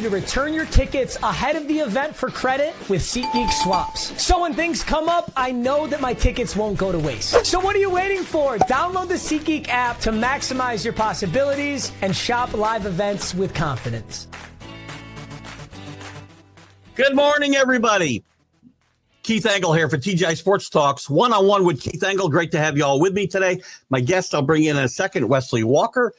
to return your tickets ahead of the event for credit with SeatGeek swaps. So when things come up, I know that my tickets won't go to waste. So what are you waiting for? Download the SeatGeek app to maximize your possibilities and shop live events with confidence. Good morning, everybody. Keith Engle here for TGI Sports Talks One-on-One with Keith Engle. Great to have you all with me today. My guest I'll bring in a second, Wesley Walker,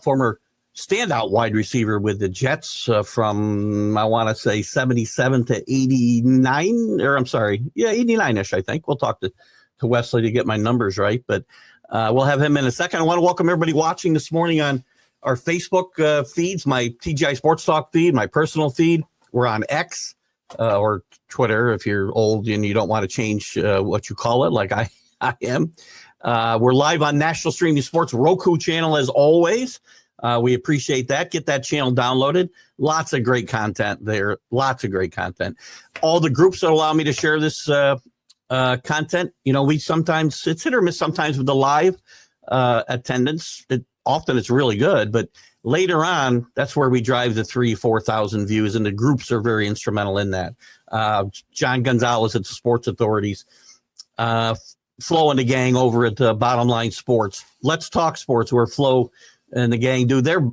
former standout wide receiver with the Jets from, I want to say, 77 to 89, or I'm sorry, 89-ish, I think. We'll talk to Wesley to get my numbers right, but we'll have him in a second. I want to welcome everybody watching this morning on our Facebook feeds, my TGI Sports Talk feed, my personal feed. We're on X or Twitter if you're old and you don't want to change what you call it, like I am. We're live on National Streaming Sports Roku channel as always. We appreciate that. Get that channel downloaded. Lots of great content there. Lots of great content. All the groups that allow me to share this content, you know, we sometimes, it's hit or miss sometimes with the live attendance. Often it's really good, but later on, that's where we drive the 3,000-4,000 views, and the groups are very instrumental in that. John Gonzalez at the Sports Authorities, Flo and the gang over at Bottom Line Sports. Let's Talk Sports, where Flo and the gang do their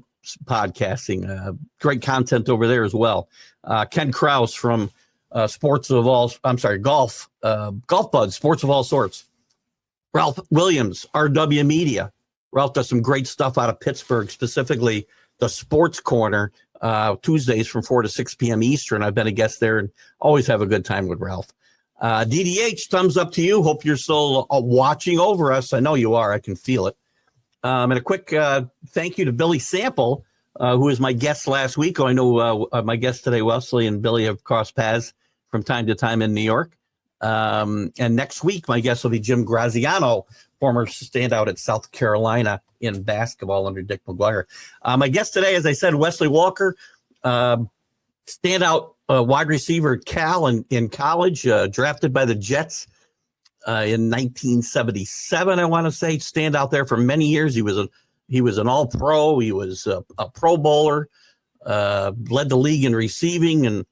podcasting. Great content over there as well. Ken Krause from Golf Buds, Sports of All Sorts. Ralph Williams, RW Media. Ralph does some great stuff out of Pittsburgh, specifically the Sports Corner, Tuesdays from 4 to 6 p.m. Eastern. I've been a guest there and always have a good time with Ralph. DDH, thumbs up to you. Hope you're still watching over us. I know you are. I can feel it. And a quick thank you to Billy Sample, who was my guest last week. I know my guest today, Wesley, and Billy have crossed paths from time to time in New York. And next week, my guest will be Jim Graziano, former standout at South Carolina in basketball under Dick McGuire. My guest today, as I said, Wesley Walker, standout wide receiver at Cal in college, drafted by the Jets in 1977, I want to say. Stand out there for many years. He was an All-Pro. He was a Pro Bowler, led the league in receiving and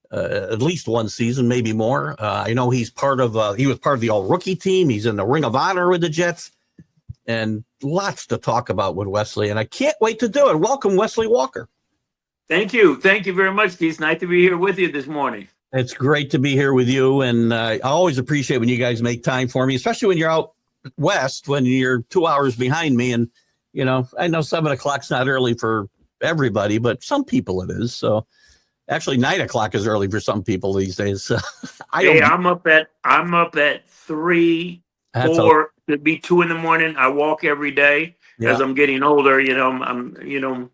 at least one season, maybe more. I know he was part of the All-Rookie team. He's in the Ring of Honor with the Jets, and lots to talk about with Wesley, and I can't wait to do it. Welcome, Wesley Walker. Thank you. Thank you very much, Keith. Nice to be here with you this morning. It's great to be here with you, and I always appreciate when you guys make time for me, especially when you're out west, when you're 2 hours behind me. And, you know, I know 7 o'clock's not early for everybody, but some people it is. So actually 9 o'clock is early for some people these days. I'm up at 3, 4, to be 2 in the morning. I walk every day as I'm getting older. You know, I'm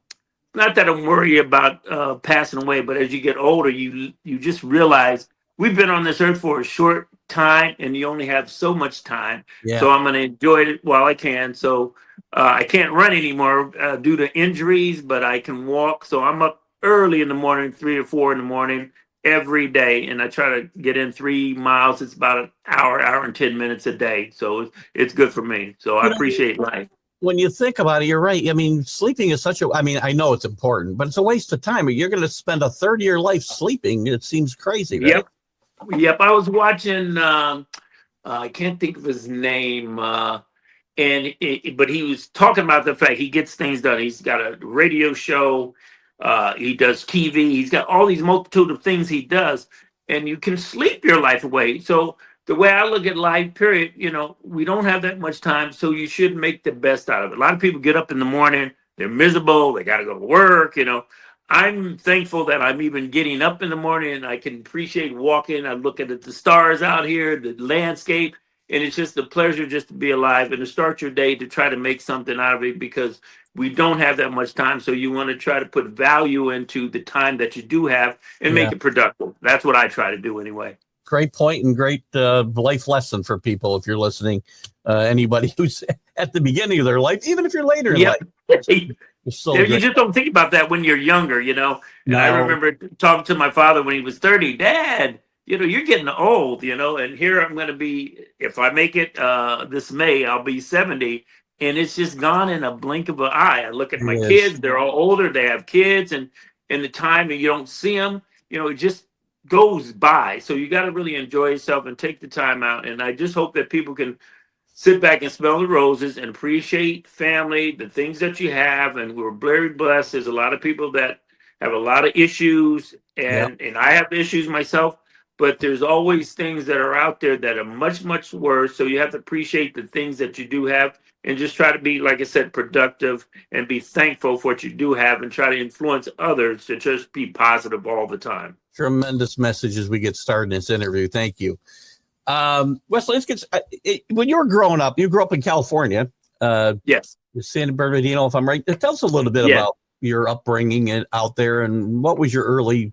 not that I'm worried about passing away, but as you get older, you just realize we've been on this earth for a short time, and you only have so much time. Yeah. So I'm going to enjoy it while I can. So I can't run anymore due to injuries, but I can walk. So I'm up early in the morning, 3 or 4 in the morning every day, and I try to get in 3 miles. It's about an hour and 10 minutes a day. So it's good for me. So I appreciate life. When you think about it, you're right. I mean, sleeping is I know it's important, but it's a waste of time. You're going to spend a third of your life sleeping. It seems crazy, right? Yep. I was watching, I can't think of his name, but he was talking about the fact he gets things done. He's got a radio show. He does TV. He's got all these multitude of things he does, and you can sleep your life away. So the way I look at life, period, you know, we don't have that much time, so you should make the best out of it. A lot of people get up in the morning, they're miserable, they got to go to work, you know. I'm thankful that I'm even getting up in the morning and I can appreciate walking. I'm looking at the stars out here, the landscape, and it's just a pleasure just to be alive and to start your day to try to make something out of it, because we don't have that much time. So you want to try to put value into the time that you do have and make it productive. That's what I try to do anyway. Great point and great life lesson for people if you're listening. Anybody who's at the beginning of their life, even if you're later in life. You just don't think about that when you're younger, you know. And I remember talking to my father when he was 30. Dad, you know, you're getting old, you know, and here I'm going to be, if I make it this May, I'll be 70. And it's just gone in a blink of an eye. I look at my kids, they're all older, they have kids, and and the time and you don't see them, it just goes by. So you got to really enjoy yourself and take the time out. And I just hope that people can sit back and smell the roses and appreciate family, the things that you have. And we're very blessed. There's a lot of people that have a lot of issues, Yep. and I have issues myself, but there's always things that are out there that are much, much worse. So you have to appreciate the things that you do have and just try to be, like I said, productive and be thankful for what you do have and try to influence others to just be positive all the time. Tremendous message as we get started in this interview. Thank you. Wesley, let's get, when you were growing up, you grew up in California. Yes. San Bernardino, if I'm right. Tell us a little bit about your upbringing and out there, and what was your early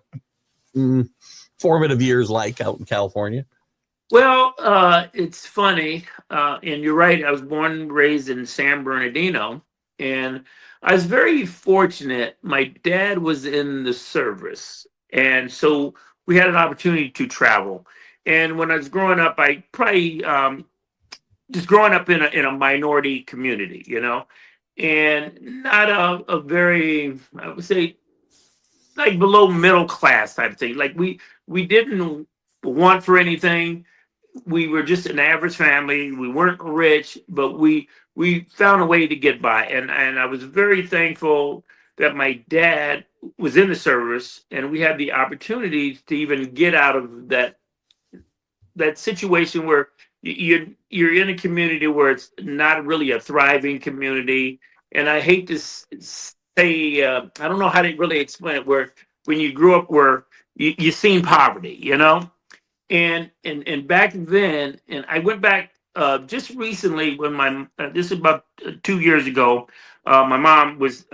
formative years like out in California? Well, it's funny, and you're right. I was born and raised in San Bernardino, and I was very fortunate. My dad was in the service, and so we had an opportunity to travel. And when I was growing up, I probably just growing up in a minority community, and not a very, I would say, like below middle class type of thing. Like we didn't want for anything. We were just an average family. We weren't rich, but we found a way to get by. And I was very thankful that my dad was in the service, and we had the opportunity to even get out of that situation where you're in a community where it's not really a thriving community. And I hate to say, I don't know how to really explain it, where when you grew up where you seen poverty, and back then, and I went back just recently when this is about 2 years ago. My mom was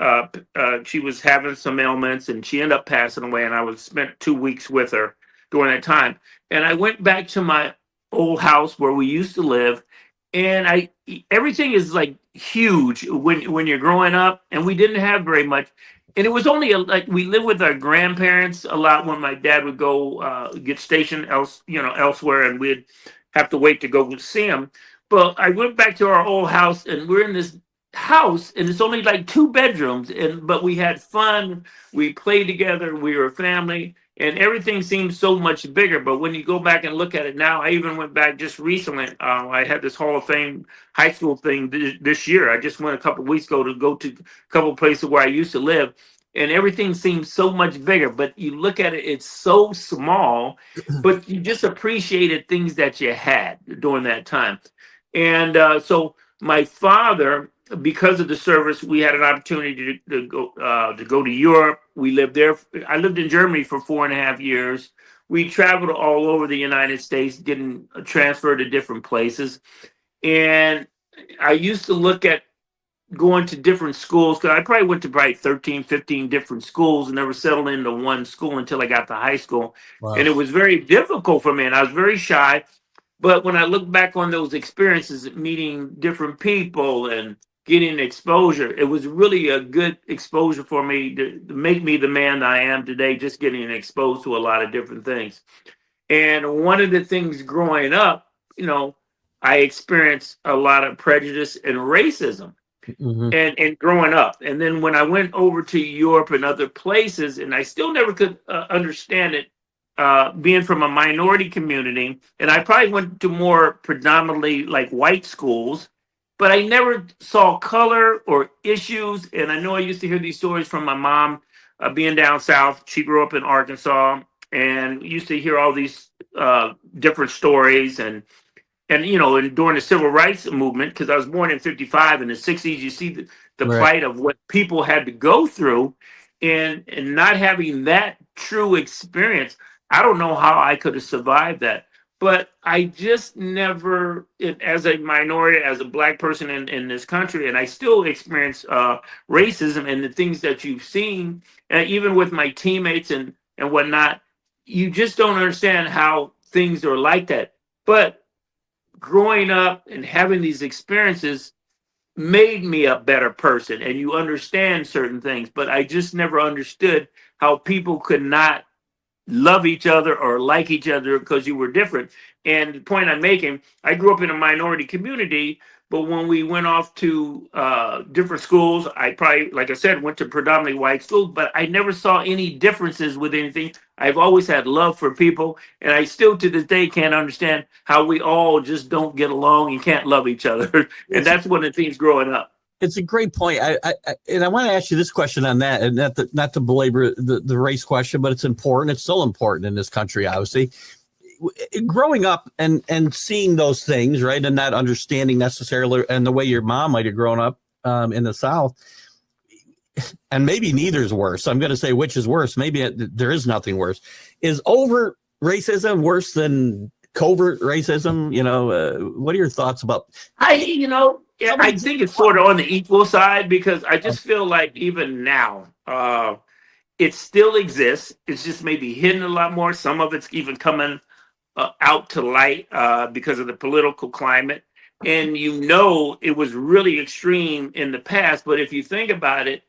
she was having some ailments, and she ended up passing away, and I spent 2 weeks with her during that time. And I went back to my old house where we used to live, and everything is like huge when you're growing up, and we didn't have very much. And it was only like we lived with our grandparents a lot when my dad would go get stationed elsewhere, and we'd have to wait to go see him. But I went back to our old house, and we're in this house, and it's only like 2 bedrooms, but we had fun. We played together. We were a family, and everything seems so much bigger. But when you go back and look at it now, I even went back just recently. I had this Hall of Fame high school thing this year. I just went a couple of weeks ago to go to a couple of places where I used to live, and everything seems so much bigger. But you look at it, it's so small, but you just appreciated things that you had during that time. And so my father, because of the service, we had an opportunity to go to Europe. We lived there. I lived in Germany for 4.5 years. We traveled all over the United States, getting transferred to different places. And I used to look at going to different schools, because I probably went to 13, 15 different schools and never settled into one school until I got to high school. Wow. And it was very difficult for me, and I was very shy. But when I look back on those experiences, meeting different people and getting exposure, it was really a good exposure for me to make me the man I am today, just getting exposed to a lot of different things. And one of the things growing up, I experienced a lot of prejudice and racism and growing up. And then when I went over to Europe and other places, and I still never could understand it, being from a minority community, and I probably went to more predominantly like white schools, but I never saw color or issues. And I know I used to hear these stories from my mom being down south. She grew up in Arkansas, and used to hear all these different stories. And during the civil rights movement, because I was born in 55, in the 60s, you see the Right. plight of what people had to go through, and not having that true experience. I don't know how I could have survived that. But I just never, as a minority, as a Black person in this country, and I still experience racism and the things that you've seen, and even with my teammates and whatnot, you just don't understand how things are like that. But growing up and having these experiences made me a better person, and you understand certain things. But I just never understood how people could not love each other or like each other because you were different. And the point I'm making, I grew up in a minority community, But when we went off to different schools, I probably, like I said, went to predominantly white schools, but I never saw any differences with anything. I've always had love for people, and I still to this day can't understand how we all just don't get along and can't love each other. And that's one of the things growing up. It's a great point. And I want to ask you this question on that, and not to belabor the race question, but it's important. It's still important in this country, obviously. Growing up and seeing those things, right, and not understanding necessarily, and the way your mom might have grown up in the South, and maybe neither is worse. I'm going to say which is worse. Maybe there is nothing worse. Is overt racism worse than covert racism? What are your thoughts about? I think it's sort of on the equal side, because I just feel like even now, it still exists. It's just maybe hidden a lot more. Some of it's even coming out to light because of the political climate. And it was really extreme in the past. But if you think about it,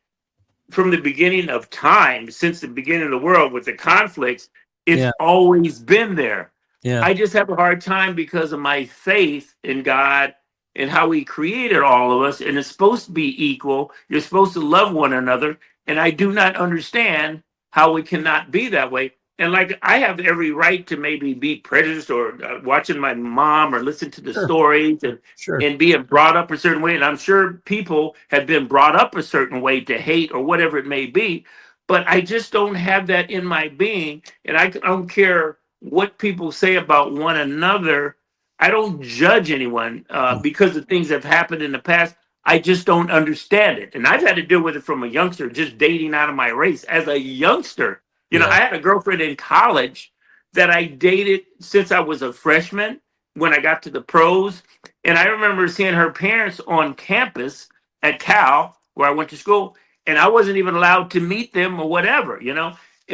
from the beginning of time, since the beginning of the world with the conflicts, it's always been there. Yeah. I just have a hard time because of my faith in God and how he created all of us. And it's supposed to be equal. You're supposed to love one another. And I do not understand how it cannot be that way. And like, I have every right to maybe be prejudiced or watching my mom or listen to the stories and being brought up a certain way. And I'm sure people have been brought up a certain way to hate or whatever it may be. But I just don't have that in my being. And I don't care what people say about one another. I don't judge anyone because of things that have happened in the past. I just don't understand it. And I've had to deal with it from a youngster, just dating out of my race as a youngster. I had a girlfriend in college that I dated since I was a freshman when I got to the pros. And I remember seeing her parents on campus at Cal, where I went to school, and I wasn't even allowed to meet them or whatever,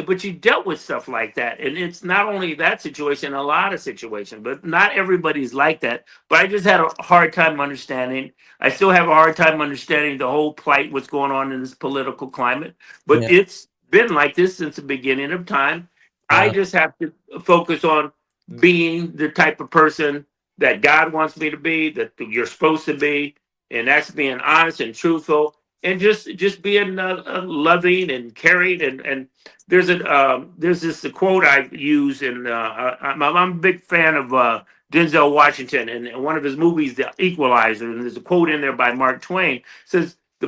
But you dealt with stuff like that. And it's not only that situation, a lot of situations, but not everybody's like that. But I just had a hard time understanding. I still have a hard time understanding the whole plight, what's going on in this political climate. But it's been like this since the beginning of time. I just have to focus on being the type of person that God wants me to be, that you're supposed to be. And that's being honest and truthful and just being loving and caring. And there's this quote I use, and I'm a big fan of Denzel Washington, and one of his movies, The Equalizer, and there's a quote in there by Mark Twain. It says, the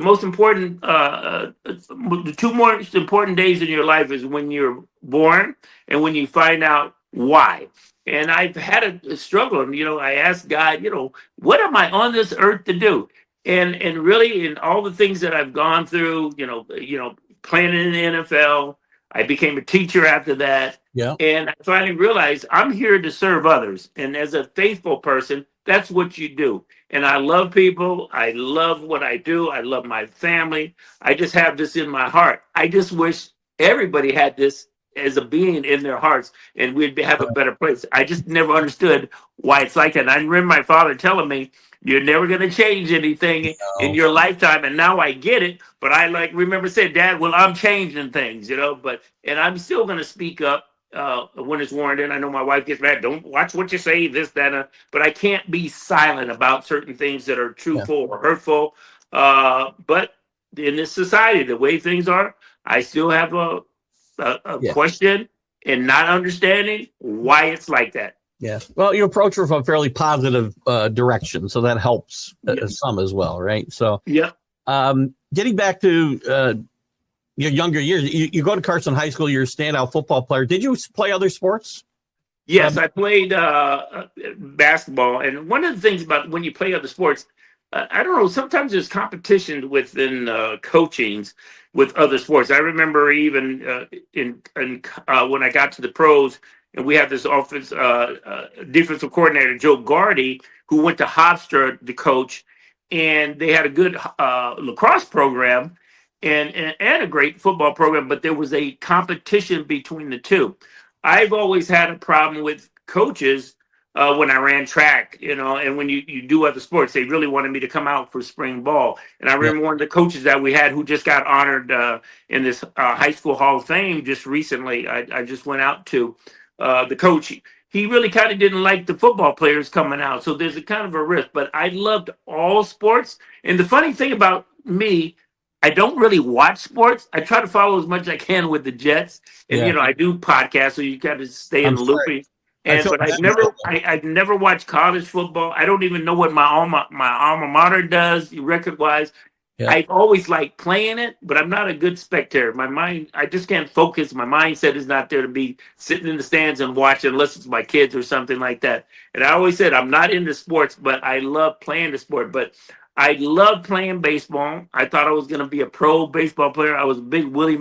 two most important days in your life is when you're born and when you find out why. And I've had a struggle, and I asked God, what am I on this earth to do? And really, in all the things that I've gone through, playing in the NFL, I became a teacher after that. Yeah. And I finally realized I'm here to serve others. And as a faithful person, that's what you do. And I love people. I love what I do. I love my family. I just have this in my heart. I just wish everybody had this as a being in their hearts, and we'd have a better place. I just never understood why it's like that. And I remember my father telling me, you're never going to change anything in your lifetime. And now I get it. But I remember saying, Dad, well, I'm changing things, and I'm still going to speak up when it's warranted. I know my wife gets mad. Don't watch what you say, this, that, but I can't be silent about certain things that are truthful or hurtful. But in this society, the way things are, I still have a question and not understanding why it's like that. Yeah. Well, you approach her from a fairly positive direction, so that helps some as well, right? So, getting back to your younger years, you go to Carson High School. You're a standout football player. Did you play other sports? Yes, I played basketball, and one of the things about when you play other sports, I don't know. Sometimes there's competition within coachings with other sports. I remember even when I got to the pros. And we have this defensive coordinator, Joe Gardy, who went to Hofstra to coach, and they had a good lacrosse program and a great football program, but there was a competition between the two. I've always had a problem with coaches when I ran track, and when you do other sports, they really wanted me to come out for spring ball. And I remember one of the coaches that we had who just got honored in this high school Hall of Fame just recently. I just went out to the coach. he really kind of didn't like the football players coming out. So there's a kind of a risk. But I loved all sports. And the funny thing about me, I don't really watch sports. I try to follow as much as I can with the Jets. And, Yeah. I do podcasts, so you got to stay in I'm the sorry. looping. I feel But bad. I've never watched college football. I don't even know what my alma mater does record wise. Yeah. I always like playing it, but I'm not a good spectator. My mind, I just can't focus. My mindset is not there to be sitting in the stands and watching, unless it's my kids or something like that. And I always said I'm not into sports, but I love playing the sport. But I love playing baseball. I thought I was going to be a pro baseball player. I was a big Willie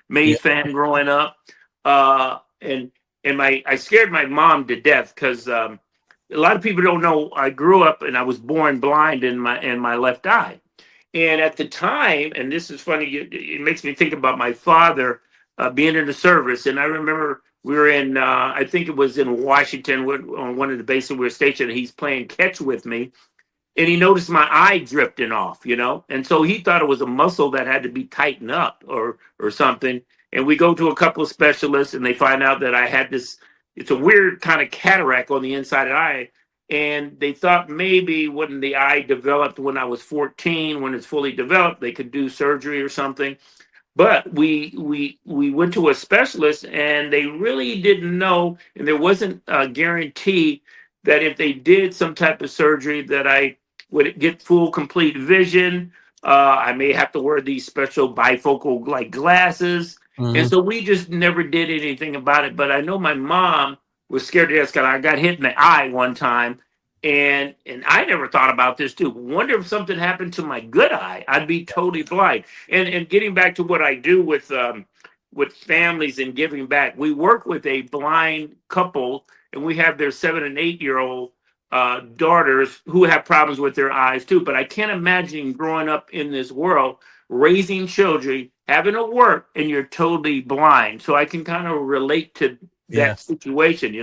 Mays fan growing up, and I scared my mom to death because a lot of people don't know I grew up and I was born blind in my left eye. And at the time, and this is funny, it makes me think about my father being in the service. And I remember we were in, I think it was in Washington on one of the bases we were stationed. And he's playing catch with me. And he noticed my eye drifting off, And so he thought it was a muscle that had to be tightened up or something. And we go to a couple of specialists and they find out that I had this, it's a weird kind of cataract on the inside of the eye. And they thought maybe when the eye developed when I was 14, when it's fully developed, they could do surgery or something. But we went to a specialist and they really didn't know, and there wasn't a guarantee that if they did some type of surgery that I would get full complete vision. I may have to wear these special bifocal like glasses. Mhm. And so we just never did anything about it. But I know my mom was scared to death because I got hit in the eye one time. And I never thought about this too. Wonder if something happened to my good eye, I'd be totally blind. And getting back to what I do with families and giving back, we work with a blind couple, and we have their 7 and 8-year-old daughters who have problems with their eyes too. But I can't imagine growing up in this world, raising children, having to work, and you're totally blind. So I can kind of relate to that situation,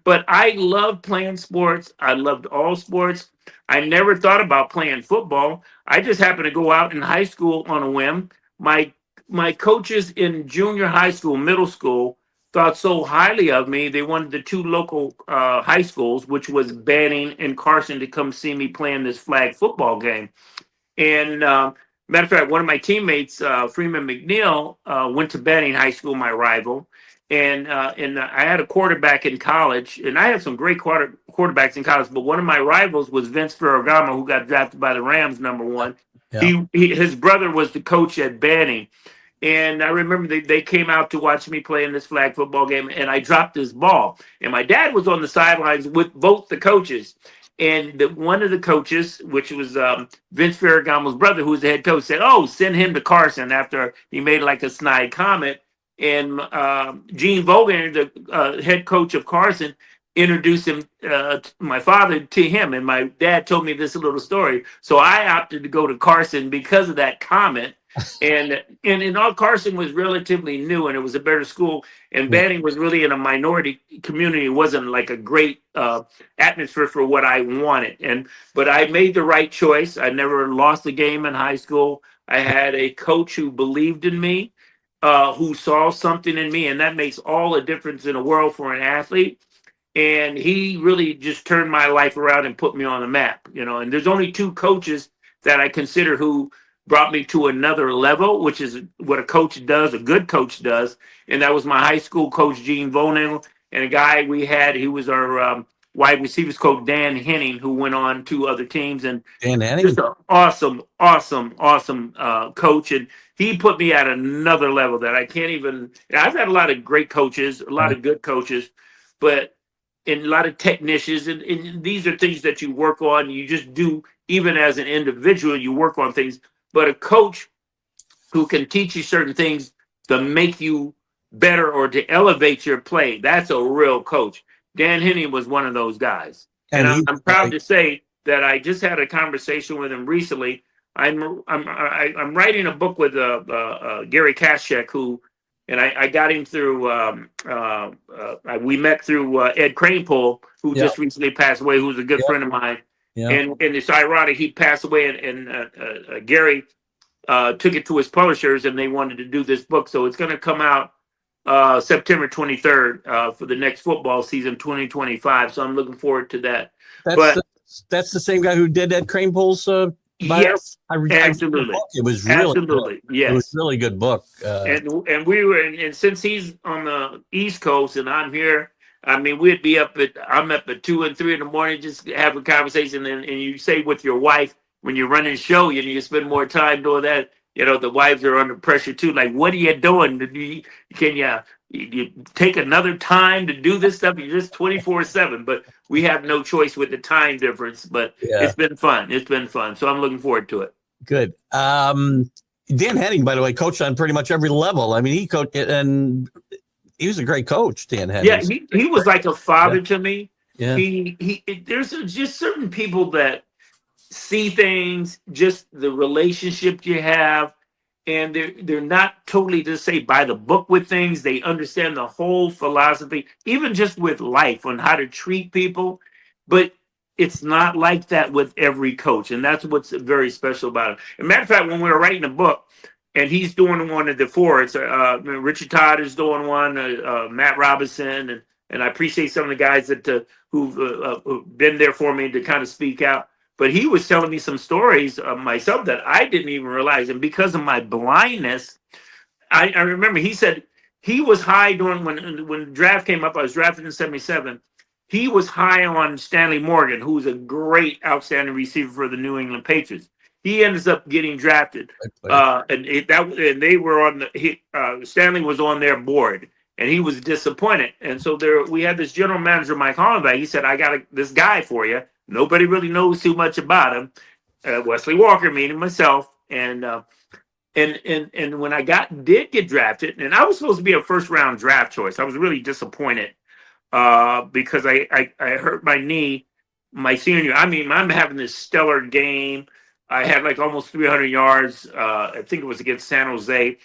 But I love playing sports. I loved all sports. I never thought about playing football. I just happened to go out in high school on a whim. My coaches in junior high school, middle school, thought so highly of me. They wanted the two local high schools, which was Banning and Carson, to come see me playing this flag football game. And matter of fact, one of my teammates, Freeman McNeil, went to Banning High School, my rival. And I had a quarterback in college, and I had some great quarterbacks in college. But one of my rivals was Vince Ferragamo, who got drafted by the Rams, #1. Yeah. His brother was the coach at Banning. And I remember they came out to watch me play in this flag football game, and I dropped this ball. And my dad was on the sidelines with both the coaches. And one of the coaches, which was Vince Ferragamo's brother, who was the head coach, said, "Oh, send him to Carson," after he made like a snide comment. And Gene Vogan, the head coach of Carson, introduced him, my father, to him. And my dad told me this little story. So I opted to go to Carson because of that comment. And in all, Carson was relatively new, and it was a better school. And Banning was really in a minority community. It wasn't like a great atmosphere for what I wanted. But I made the right choice. I never lost a game in high school. I had a coach who believed in me, who saw something in me, and that makes all the difference in the world for an athlete. And he really just turned my life around and put me on the map, And there's only two coaches that I consider who brought me to another level, which is what a coach does, a good coach does. And that was my high school coach, Gene Vonen, and a guy we had, he was our wide receivers coach, Dan Henning, who went on to other teams. And Dan Henning, just an awesome coach. And he put me at another level that I can't even. I've had a lot of great coaches, a lot of good coaches, but a lot of technicians. And these are things that you work on. You just do, even as an individual, you work on things. But a coach who can teach you certain things to make you better or to elevate your play, that's a real coach. Dan Henning was one of those guys. And I'm proud to say that I just had a conversation with him recently. I'm writing a book with Gary Kashek, and I got him through. We met through Ed Cranepole, who just recently passed away, who's a good friend of mine. Yeah. And it's ironic, he passed away, and Gary took it to his publishers, and they wanted to do this book. So it's going to come out September 23rd for the next football season 2025. So I'm looking forward to that. That's But the, that's the same guy who did Ed Kranepool's bio. yes, I read the absolutely, book. It was really absolutely, good. It was yes. a really good book. And we were and since he's on the East Coast and I'm here, I mean we'd be I'm up at 2 and 3 in the morning just having a conversation and you say with your wife when you're running a show you spend more time doing that. The wives are under pressure too. Like, what are you doing? Can you take another time to do this stuff? You're just 24/7, but we have no choice with the time difference. But Yeah. it's been fun. It's been fun. So I'm looking forward to it. Good. Dan Henning, by the way, coached on pretty much every level. I mean, he coached, and he was a great coach, Dan Henning. Yeah, he was like a father to me. Yeah. There's just certain people that see things, just the relationship you have, and they're not totally just say by the book with things. They understand the whole philosophy, even just with life on how to treat people. But it's not like that with every coach, and that's what's very special about it. As a matter of fact, when we were writing a book, and he's doing one of the four, it's Richard Todd is doing one, Matt Robinson, and I appreciate some of the guys that who've been there for me to kind of speak out. But he was telling me some stories of myself that I didn't even realize, and because of my blindness, I remember he said he was high during when the draft came up. I was drafted in '77. He was high on Stanley Morgan, who's a great, outstanding receiver for the New England Patriots. He ends up getting drafted, and they were on Stanley was on their board, and he was disappointed. And so we had this general manager, Mike Hollenbeck. He said, "I got this guy for you. Nobody really knows too much about him." Wesley Walker, meaning myself, and when I did get drafted, and I was supposed to be a first round draft choice. I was really disappointed. Because I hurt my knee my senior year. I mean, I'm having this stellar game. I had like almost 300 yards. I think it was against San Jose.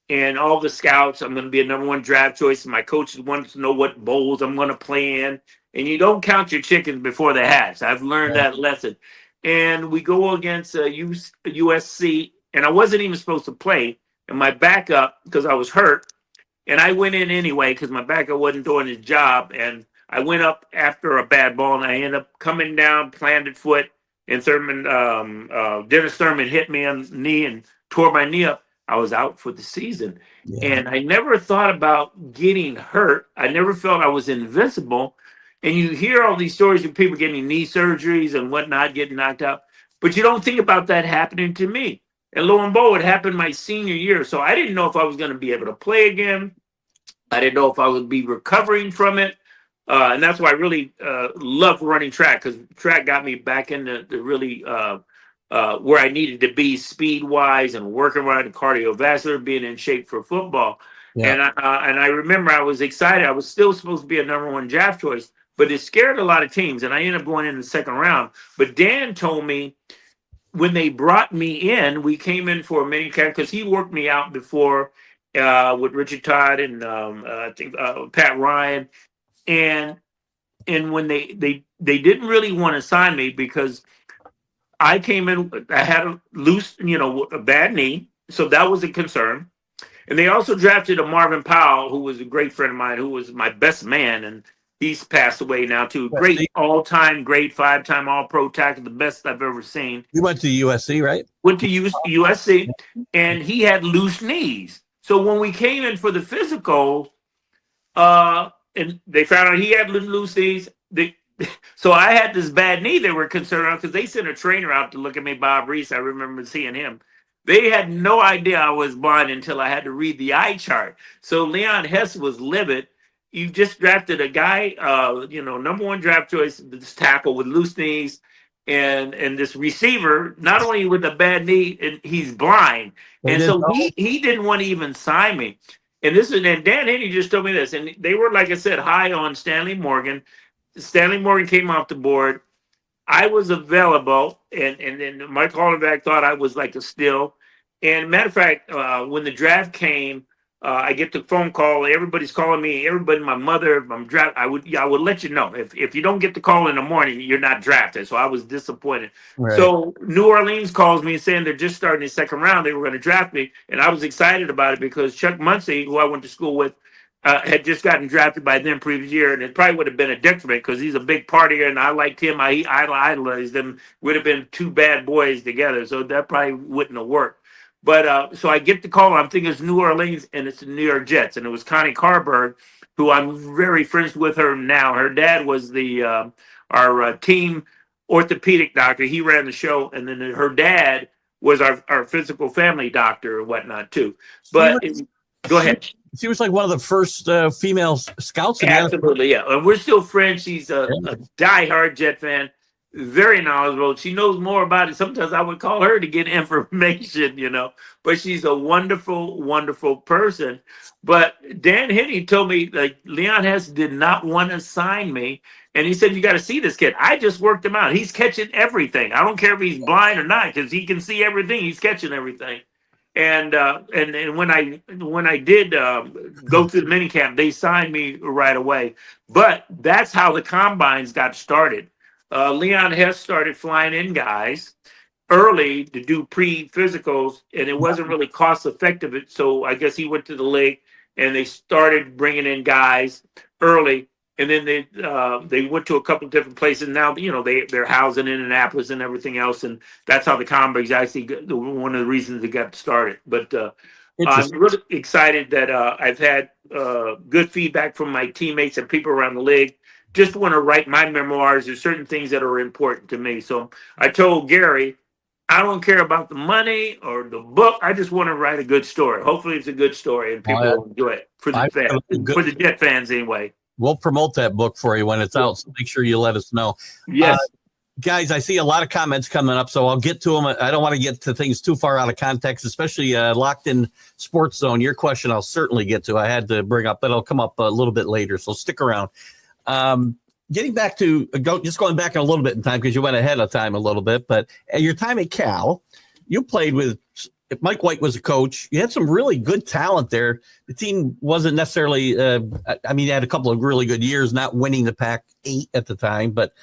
And all the scouts, I'm going to be a number one draft choice. And my coaches wanted to know what bowls I'm going to play in. And you don't count your chickens before they hatch. I've learned that lesson. And we go against USC. And I wasn't even supposed to play. And my backup, because I was hurt, and I went in anyway because my backup wasn't doing his job. And I went up after a bad ball, and I ended up coming down, planted foot, and Dennis Thurman hit me on the knee and tore my knee up. I was out for the season. Yeah. And I never thought about getting hurt. I never felt I was invincible. And you hear all these stories of people getting knee surgeries and whatnot, getting knocked out. But you don't think about that happening to me. And lo and behold, it happened my senior year. So I didn't know if I was going to be able to play again. I didn't know if I would be recovering from it. And that's why I really love running track, because track got me back into the really where I needed to be speed-wise and working right and cardiovascular, being in shape for football. Yeah. And I remember I was excited. I was still supposed to be a number one draft choice, but it scared a lot of teams. And I ended up going in the second round. But Dan told me when they brought me in, we came in for a mini camp because he worked me out before with Richard Todd and I think Pat Ryan. And when they didn't really want to sign me because I came in, I had a loose, a bad knee. So that was a concern. And they also drafted a Marvin Powell, who was a great friend of mine, who was my best man. And he's passed away now too. Great all-time, great 5-time All-Pro tackle, the best I've ever seen. You went to USC, right? Went to USC, and he had loose knees. So when we came in for the physical, and they found out he had loose knees, so I had this bad knee they were concerned about because they sent a trainer out to look at me, Bob Reese. I remember seeing him. They had no idea I was blind until I had to read the eye chart. So Leon Hess was livid. You just drafted a guy, number one draft choice, this tackle with loose knees, and this receiver, not only with a bad knee, and he's blind. And so he didn't want to even sign me. And Dan Henning just told me this, and they were, like I said, high on Stanley Morgan. Stanley Morgan came off the board. I was available, and then Mike Hollenbeck thought I was like a steal. And matter of fact, when the draft came, I get the phone call. Everybody's calling me. Everybody, my mother, I'm drafted. I would let you know if you don't get the call in the morning, you're not drafted. So I was disappointed. Right. So New Orleans calls me saying they're just starting the second round. They were going to draft me, and I was excited about it because Chuck Muncie, who I went to school with, had just gotten drafted by them previous year, and it probably would have been a detriment because he's a big partier, and I liked him. I idolized him. Would have been two bad boys together, so that probably wouldn't have worked. But so I get the call. I'm thinking it's New Orleans, and it's the New York Jets, and it was Connie Carberg, who I'm very friends with her now. Her dad was the our team orthopedic doctor. He ran the show, and then her dad was our physical family doctor and whatnot too. But go ahead. She was like one of the first female scouts. Absolutely, yeah. And we're still friends. She's a diehard Jet fan, very knowledgeable. She knows more about it. Sometimes I would call her to get information, but she's a wonderful, wonderful person. But Dan Henney told me, like, Leon Hess did not want to sign me. And he said, you got to see this kid. I just worked him out. He's catching everything. I don't care if he's blind or not, because he can see everything. He's catching everything. And when I did go through the minicamp, they signed me right away. But that's how the combines got started. Leon Hess started flying in guys early to do pre-physicals, and it wasn't really cost effective. So I guess he went to the league, and they started bringing in guys early. And then they went to a couple of different places. Now, they're housing in Indianapolis and everything else. And that's how the combines actually, one of the reasons they got started. But I'm really excited that I've had good feedback from my teammates and people around the league. Just want to write my memoirs. There's certain things that are important to me. So I told Gary, I don't care about the money or the book. I just want to write a good story. Hopefully it's a good story and people will enjoy it for the Jet fans anyway. We'll promote that book for you when it's out, so make sure you let us know. Yes. Guys, I see a lot of comments coming up, so I'll get to them. I don't want to get to things too far out of context, especially Locked In Sports Zone. Your question I'll certainly get to. I had to bring up, but it'll come up a little bit later, so stick around. Getting back to, going back a little bit in time, because you went ahead of time a little bit, but at your time at Cal, you played with if Mike White was a coach, you had some really good talent there. The team wasn't necessarily, you had a couple of really good years, not winning the Pac-8 at the time, but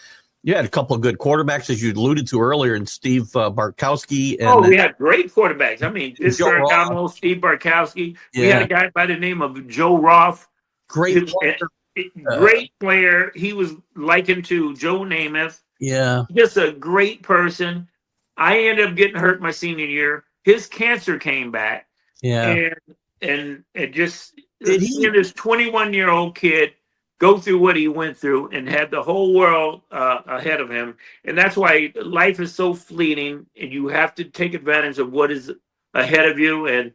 you had a couple of good quarterbacks, as you alluded to earlier, and Steve Bartkowski. And, we had great quarterbacks. Steve Bartkowski. Yeah. We had a guy by the name of Joe Roth. Great player. He was likened to Joe Namath. Yeah. Just a great person. I ended up getting hurt my senior year. His cancer came back. Yeah. And it just seeing this 21-year-old kid go through what he went through and had the whole world ahead of him. And that's why life is so fleeting, and you have to take advantage of what is ahead of you. And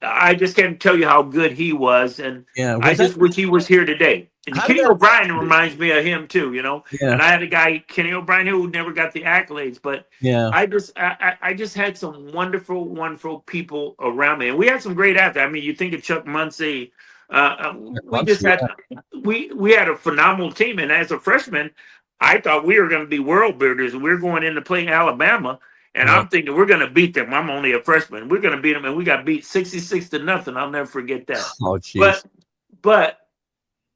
I just can't tell you how good he was. And I just wish he was here today. And Kenny O'Brien reminds me of him too, Yeah. And I had a guy, Kenny O'Brien, who never got the accolades, but I just had some wonderful, wonderful people around me. And we had some great athletes. I mean, you think of Chuck Muncie. We had a phenomenal team. And as a freshman, I thought we were going to be world beaters. We were going in to play Alabama. And I'm thinking we're going to beat them. I'm only a freshman. We're going to beat them. And we got beat 66-0. I'll never forget that. Oh, geez. But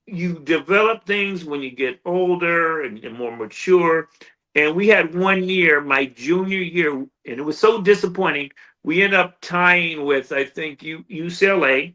you develop things when you get older and more mature. And we had 1 year, my junior year, and it was so disappointing. We ended up tying with, I think, UCLA,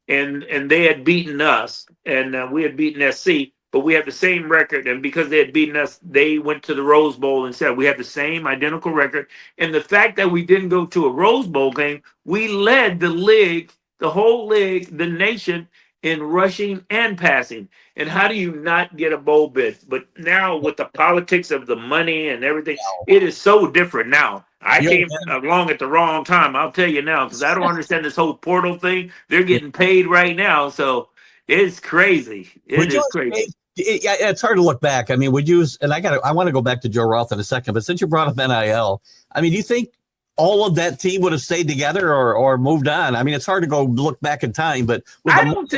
and they had beaten us, and we had beaten SC, but we had the same record. And because they had beaten us, they went to the Rose Bowl and said we had the same identical record. And the fact that we didn't go to a Rose Bowl game, we led the league, the whole league, the nation, in rushing and passing. And how do you not get a bowl bid? But now with the politics of the money and everything, it is so different now. I came along at the wrong time, I'll tell you now, because I don't understand this whole portal thing. They're getting paid right now, so it's crazy. It is crazy. It's hard to look back. I mean, I want to go back to Joe Roth in a second, but since you brought up NIL, I mean, do you think all of that team would have stayed together or moved on? I mean, it's hard to go look back in time, but it's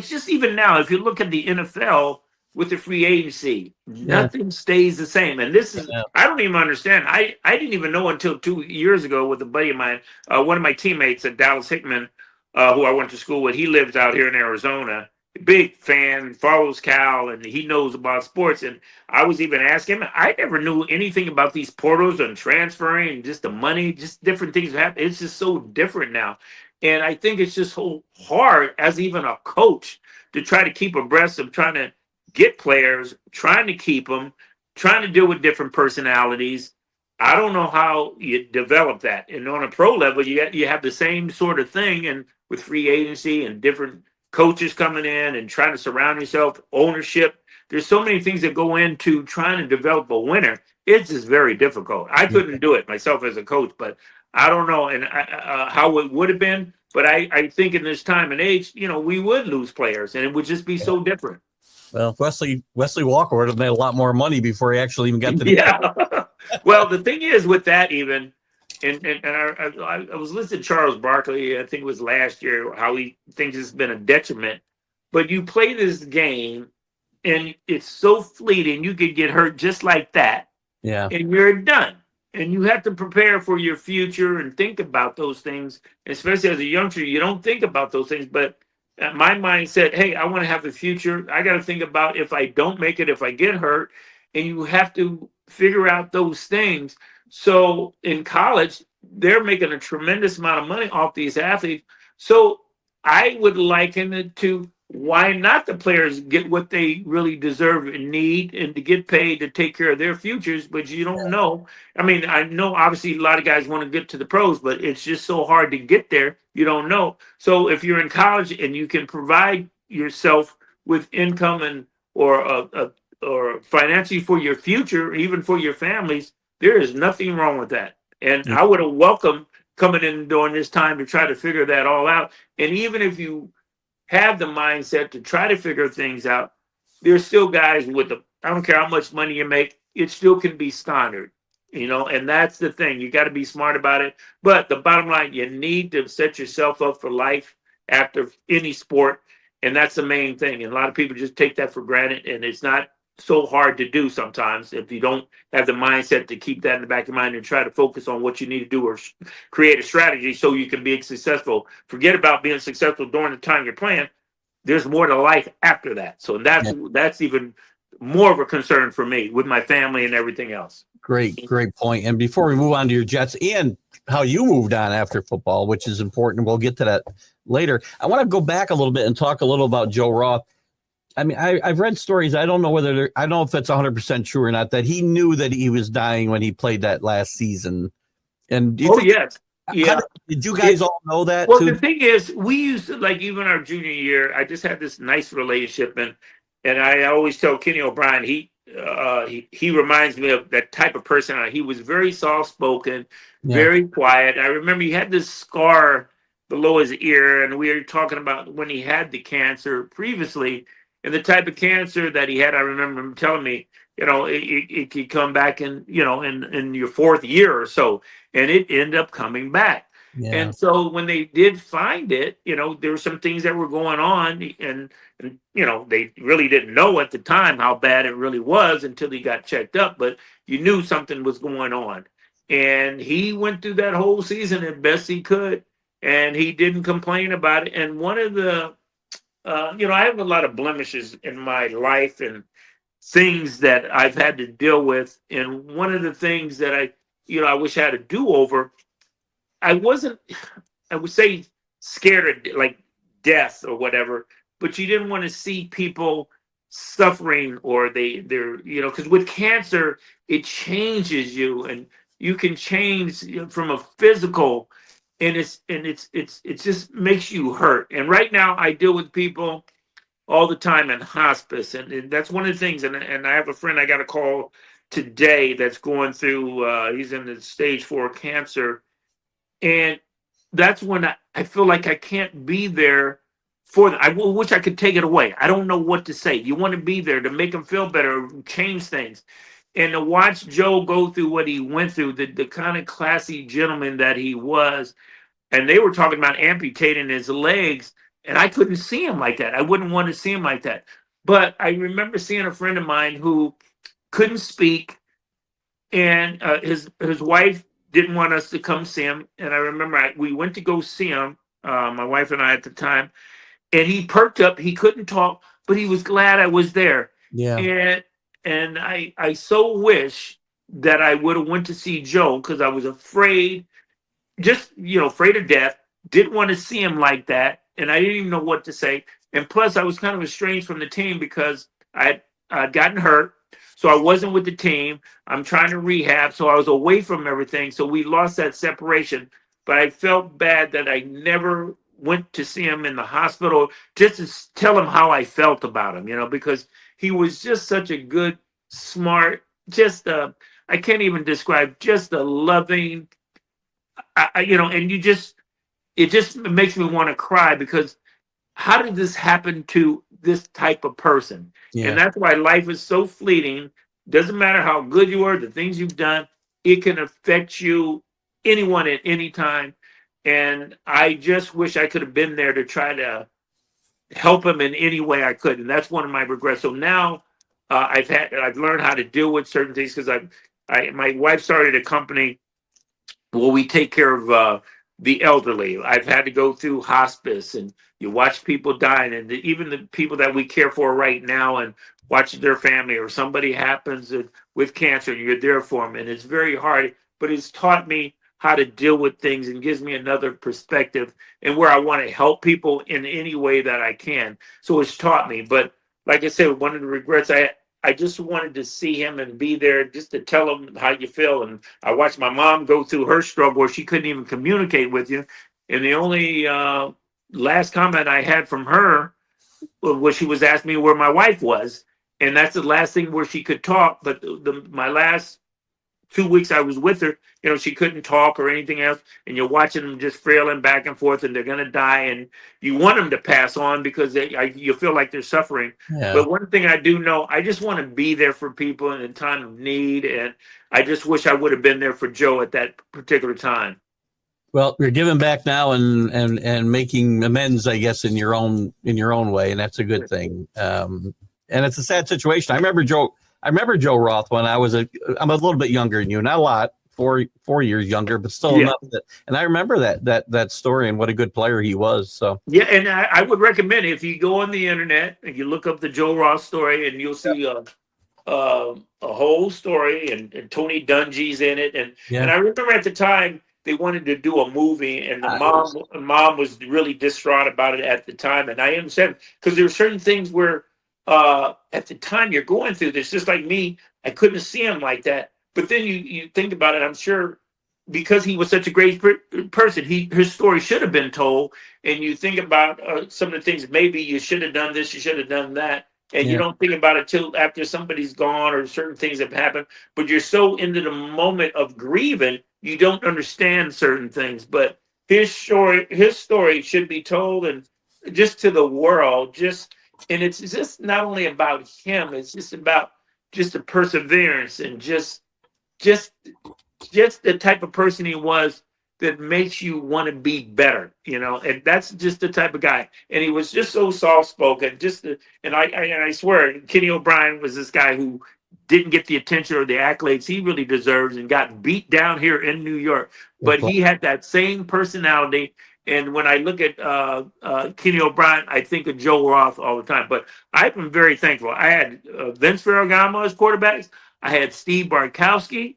just even now, if you look at the NFL with the free agency, nothing stays the same. And this is, I don't even understand. I didn't even know until 2 years ago with a buddy of mine, one of my teammates at Dallas Hickman, who I went to school with. He lives out here in Arizona. Big fan, follows Cal, and he knows about sports. And I was even asking him, I never knew anything about these portals and transferring and just the money, just different things happen. It's just so different now. And I think it's just so hard as even a coach to try to keep abreast of trying to get players, trying to keep them, trying to deal with different personalities. I don't know how you develop that. And on a pro level, you have the same sort of thing, and with free agency and different coaches coming in and trying to surround yourself, ownership. There's so many things that go into trying to develop a winner. It's just very difficult. I couldn't do it myself as a coach, but I don't know how it would have been. But I think in this time and age, we would lose players, and it would just be so different. Well, Wesley Walker would have made a lot more money before he actually even got to the Yeah. Well, the thing is with that even, and I was listening to Charles Barkley, I think it was last year, how he thinks it's been a detriment. But you play this game, and it's so fleeting, you could get hurt just like that. Yeah. And you're done. And you have to prepare for your future and think about those things. Especially as a youngster, you don't think about those things. But my mind said, hey, I want to have a future. I got to think about if I don't make it, if I get hurt. And you have to figure out those things. So in college, they're making a tremendous amount of money off these athletes. So I would liken it to, why not the players get what they really deserve and need, and to get paid to take care of their futures? But you don't know. I mean, I know obviously a lot of guys want to get to the pros, but it's just so hard to get there. You don't know. So if you're in college and you can provide yourself with income and or financially for your future, even for your families, there is nothing wrong with that. And I would have welcomed coming in during this time to try to figure that all out. And even if you have the mindset to try to figure things out, there's still guys with I don't care how much money you make, it still can be squandered, and that's the thing. You got to be smart about it. But the bottom line, you need to set yourself up for life after any sport. And that's the main thing. And a lot of people just take that for granted. And it's not so hard to do sometimes if you don't have the mindset to keep that in the back of your mind and try to focus on what you need to do, or create a strategy so you can be successful. Forget about being successful during the time you're playing. There's more to life after that. So that's even more of a concern for me with my family and everything else. Great point. And before we move on to your Jets and how you moved on after football, which is important, we'll get to that later. I want to go back a little bit and talk a little about Joe Roth. I mean, I've read stories. I don't know I don't know if that's 100% true or not, that he knew that he was dying when he played that last season. And yes. Yeah. Did you guys all know that? Well, too? the thing is, we used to, like, even our junior year, I just had this nice relationship, and I always tell Kenny O'Brien, he reminds me of that type of person. He was very soft spoken, very quiet. I remember he had this scar below his ear, and we were talking about when he had the cancer previously, and the type of cancer that he had. I remember him telling me, it could come back in your fourth year or so, and it ended up coming back. Yeah. And so when they did find it, there were some things that were going on, and they really didn't know at the time how bad it really was until he got checked up, but you knew something was going on. And he went through that whole season as best he could, and he didn't complain about it. And one of the, I have a lot of blemishes in my life and things that I've had to deal with. And one of the things that I wish I had a do-over, I wasn't, I would say, scared of like death or whatever, but you didn't want to see people suffering, or they're because with cancer, it changes you, and you can change from a physical, and it just makes you hurt. And right now I deal with people all the time in hospice, and that's one of the things. And I have a friend I got a call today that's going through, he's in the stage 4 cancer. And that's when I feel like I can't be there for them. I wish I could take it away. I don't know what to say. You want to be there to make them feel better, change things. And to watch Joe go through what he went through, the kind of classy gentleman that he was, and they were talking about amputating his legs, and I couldn't see him like that. I wouldn't want to see him like that. But I remember seeing a friend of mine who couldn't speak, and his wife didn't want us to come see him. And I remember we went to go see him, my wife and I at the time, and he perked up. He couldn't talk, but he was glad I was there. Yeah. And I so wish that I would have went to see Joe, because I was afraid, just, afraid of death. didn't want to see him like that, and I didn't even know what to say. And plus, I was kind of estranged from the team because I'd gotten hurt, so I wasn't with the team. I'm trying to rehab, so I was away from everything. So we lost that separation. But I felt bad that I never went to see him in the hospital just to tell him how I felt about him, because he was just such a good, smart, just I can't even describe, just a loving, and it just makes me want to cry because how did this happen to this type of person? Yeah. And that's why life is so fleeting. Doesn't matter how good you are, the things you've done, it can affect you, anyone at any time. And I just wish I could have been there to try to help him in any way I could. And that's one of my regrets. So now I've learned how to deal with certain things because my wife started a company where we take care of the elderly. I've had to go through hospice, and you watch people dying, and even the people that we care for right now, and watching their family, or somebody happens with cancer, and you're there for them, and it's very hard. But it's taught me how to deal with things and gives me another perspective and where I want to help people in any way that I can. So it's taught me. But like I said, one of the regrets I just wanted to see him and be there just to tell him how you feel. And I watched my mom go through her struggle where she couldn't even communicate with you. And the only last comment I had from her was she was asking me where my wife was. And that's the last thing where she could talk. But my last 2 weeks I was with her, she couldn't talk or anything else. And you're watching them just frailing back and forth, and they're going to die. And you want them to pass on because you feel like they're suffering. Yeah. But one thing I do know, I just want to be there for people in a time of need. And I just wish I would have been there for Joe at that particular time. Well, you're giving back now and making amends, I guess, in your own way, and that's a good thing. And it's a sad situation. I remember Joe Roth when I'm a little bit younger than you, not a lot, 4 years younger, but still enough. And I remember that story and what a good player he was. So yeah, and I would recommend if you go on the internet and you look up the Joe Roth story, and you'll see a whole story, and Tony Dungy's in it, and I remember at the time they wanted to do a movie, and the mom was really distraught about it at the time, and I understand because there were certain things where at the time you're going through this, just like me, I couldn't see him like that. But then you think about it, I'm sure because he was such a great person, his story should have been told. And you think about some of the things, maybe you should have done this, you should have done that. And you don't think about it till after somebody's gone or certain things have happened. But you're so into the moment of grieving, you don't understand certain things. But his story should be told, and just to the world, and it's just not only about him, it's just about just the perseverance and just the type of person he was that makes you want to be better, and that's just the type of guy. And he was just so soft-spoken, and I swear, Kenny O'Brien was this guy who didn't get the attention or the accolades he really deserves and got beat down here in New York. But he had that same personality. And when I look at Kenny O'Brien, I think of Joe Roth all the time. But I've been very thankful. I had Vince Ferragamo as quarterbacks. I had Steve Bartkowski.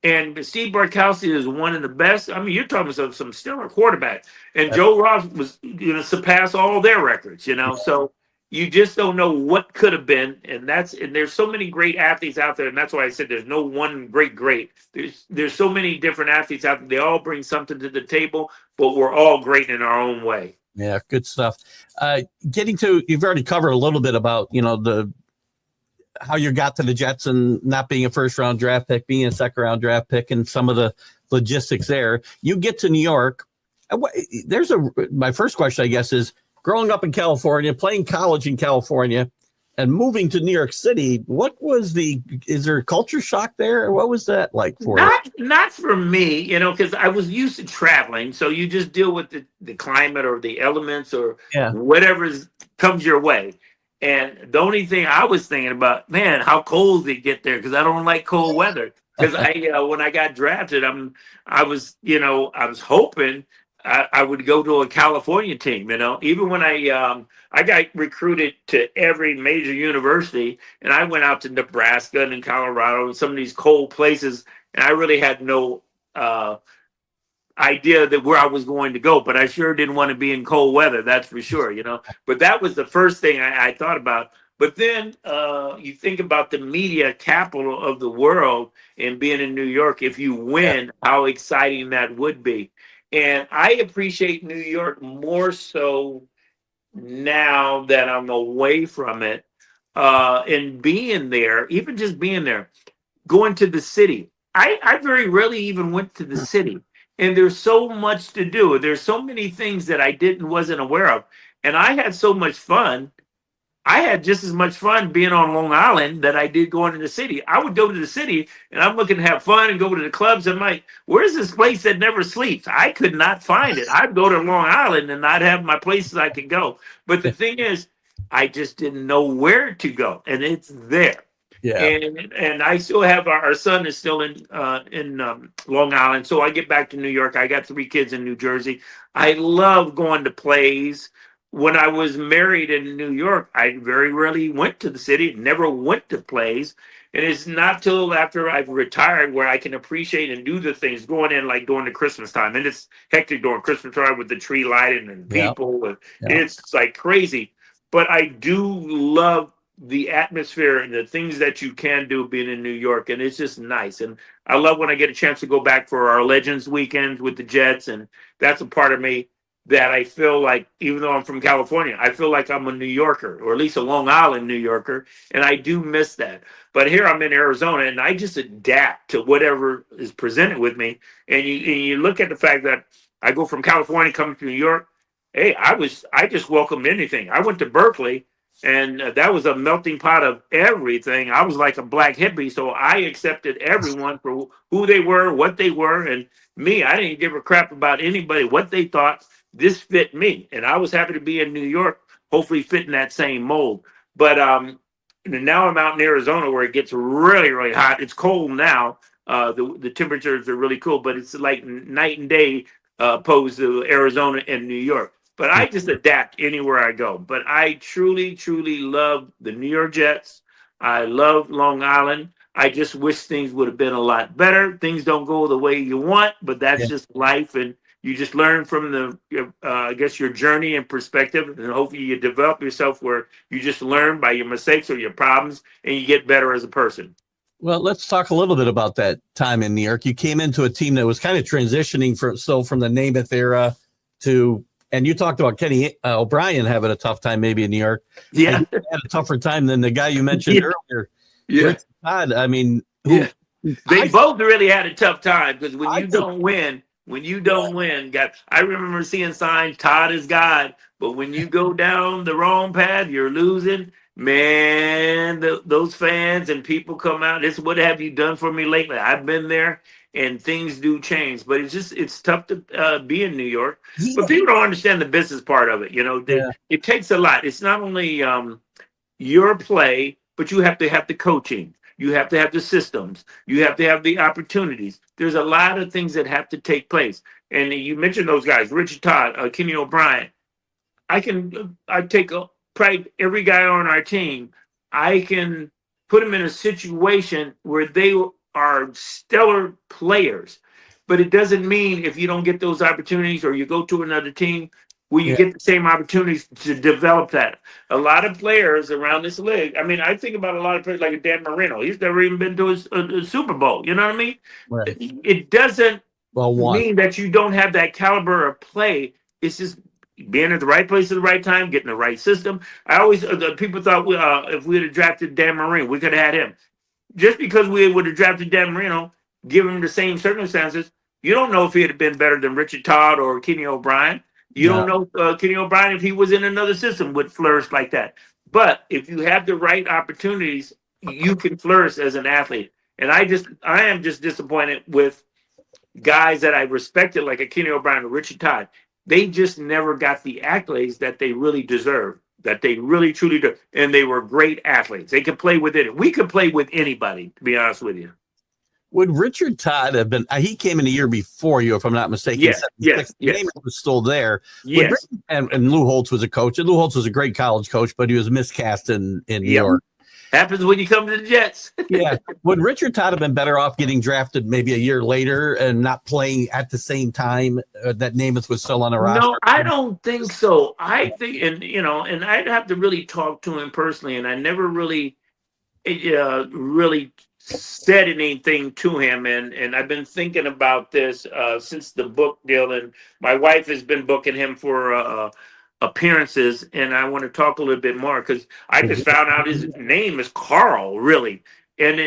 And Steve Bartkowski is one of the best. I mean, you're talking about some stellar quarterbacks. And Joe Roth was going to surpass all their records, So you just don't know what could have been. And there's so many great athletes out there. And that's why I said there's no one great. There's so many different athletes out there. They all bring something to the table, but we're all great in our own way. Yeah, good stuff. You've already covered a little bit about, how you got to the Jets and not being a first-round draft pick, being a second-round draft pick, and some of the logistics there. You get to New York. My first question, I guess, is growing up in California, playing college in California, and moving to New York City. Is there a culture shock there? What was that like for you? Not for me, because I was used to traveling. So you just deal with the climate or the elements or whatever comes your way. And the only thing I was thinking about, man, how cold does it get there? Because I don't like cold weather. Because when I got drafted, I was hoping I would go to a California team. Even when I got recruited to every major university, and I went out to Nebraska and Colorado and some of these cold places, and I really had no. idea that where I was going to go, but I sure didn't want to be in cold weather. That's for sure, But that was the first thing I thought about. But then you think about the media capital of the world and being in New York. If you win, how exciting that would be. And I appreciate New York more so now that I'm away from it, and being there, even just being there, going to the city. I very rarely even went to the city, and there's so much to do. There's so many things that I wasn't aware of, and I had so much fun. I had just as much fun being on Long Island that I did going to the city. I would go to the city and I'm looking to have fun and go to the clubs. I'm like, where's this place that never sleeps? I could not find it. I'd go to Long Island and I'd have my places I could go. But the thing is, I just didn't know where to go, and it's there. Yeah. And I still have our son is still in Long Island. So I get back to New York. I got 3 kids in New Jersey. I love going to plays. When I was married in New York, I very rarely went to the city, never went to plays. And it's not till after I've retired where I can appreciate and do the things going in, like during the Christmas time. And it's hectic during Christmas time with the tree lighting and people. And it's like crazy. But I do love the atmosphere and the things that you can do being in New York. And it's just nice. And I love when I get a chance to go back for our Legends weekends with the Jets. And that's a part of me that I feel like, even though I'm from California, I feel like I'm a New Yorker, or at least a Long Island New Yorker, and I do miss that. But here I'm in Arizona, and I just adapt to whatever is presented with me. And you look at the fact that I go from California coming to New York. Hey, I just welcomed anything. I went to Berkeley, and that was a melting pot of everything. I was like a black hippie, so I accepted everyone for who they were, what they were, and me. I didn't give a crap about anybody, what they thought. This fit me, and I was happy to be in New York, hopefully fitting that same mold. But now I'm out in Arizona where it gets really, really hot. It's cold now. The temperatures are really cool, but it's like night and day opposed to Arizona and New York. But I just adapt anywhere I go. But I truly, truly love the New York Jets. I love Long Island. I just wish things would have been a lot better. Things don't go the way you want, but that's just life. And you just learn from I guess your journey and perspective, and hopefully you develop yourself where you just learn by your mistakes or your problems, and you get better as a person. Well, let's talk a little bit about that time in New York. You came into a team that was kind of transitioning from the Namath era to, and you talked about Kenny O'Brien having a tough time maybe in New York. Yeah, had a tougher time than the guy you mentioned earlier. Yeah, Rich Todd. I mean, they both really had a tough time because when you don't win. When you don't win, I remember seeing signs, Todd is God. But when you go down the wrong path, you're losing. Man, those fans and people come out. It's what have you done for me lately? I've been there, and things do change. But it's tough to be in New York. But people don't understand the business part of it. It takes a lot. It's not only your play, but you have to have the coaching. You have to have the systems. You have to have the opportunities. There's a lot of things that have to take place. And you mentioned those guys, Richard Todd, Kenny O'Brien. I take probably every guy on our team. I can put them in a situation where they are stellar players. But it doesn't mean if you don't get those opportunities or you go to another team, will you get the same opportunities to develop that? A lot of players around this league. I mean, I think about a lot of players like Dan Marino. He's never even been to a Super Bowl. You know what I mean? Right. It doesn't mean that you don't have that caliber of play. It's just being at the right place at the right time, getting the right system. I always people thought if we had drafted Dan Marino, we could have had him. Just because we would have drafted Dan Marino, give him the same circumstances, you don't know if he had been better than Richard Todd or Kenny O'Brien. You don't know Kenny O'Brien, if he was in another system, would flourish like that. But if you have the right opportunities, you can flourish as an athlete. And I am just disappointed with guys that I respected, like a Kenny O'Brien or Richard Todd. They just never got the accolades that they really deserve, that they really truly do. And they were great athletes. They could play with it. We could play with anybody, to be honest with you. Would Richard Todd have been? He came in a year before you, if I'm not mistaken. Yes. Namath was still there. Yes. And Lou Holtz was a coach. And Lou Holtz was a great college coach, but he was miscast in New York. Happens when you come to the Jets. Yeah. Would Richard Todd have been better off getting drafted maybe a year later and not playing at the same time that Namath was still on the roster? No, I don't think so. I think, and I'd have to really talk to him personally, and I never really, really said anything to him, and I've been thinking about this since the book deal, and my wife has been booking him for appearances, and I want to talk a little bit more because I just found out his name is Carl, really, and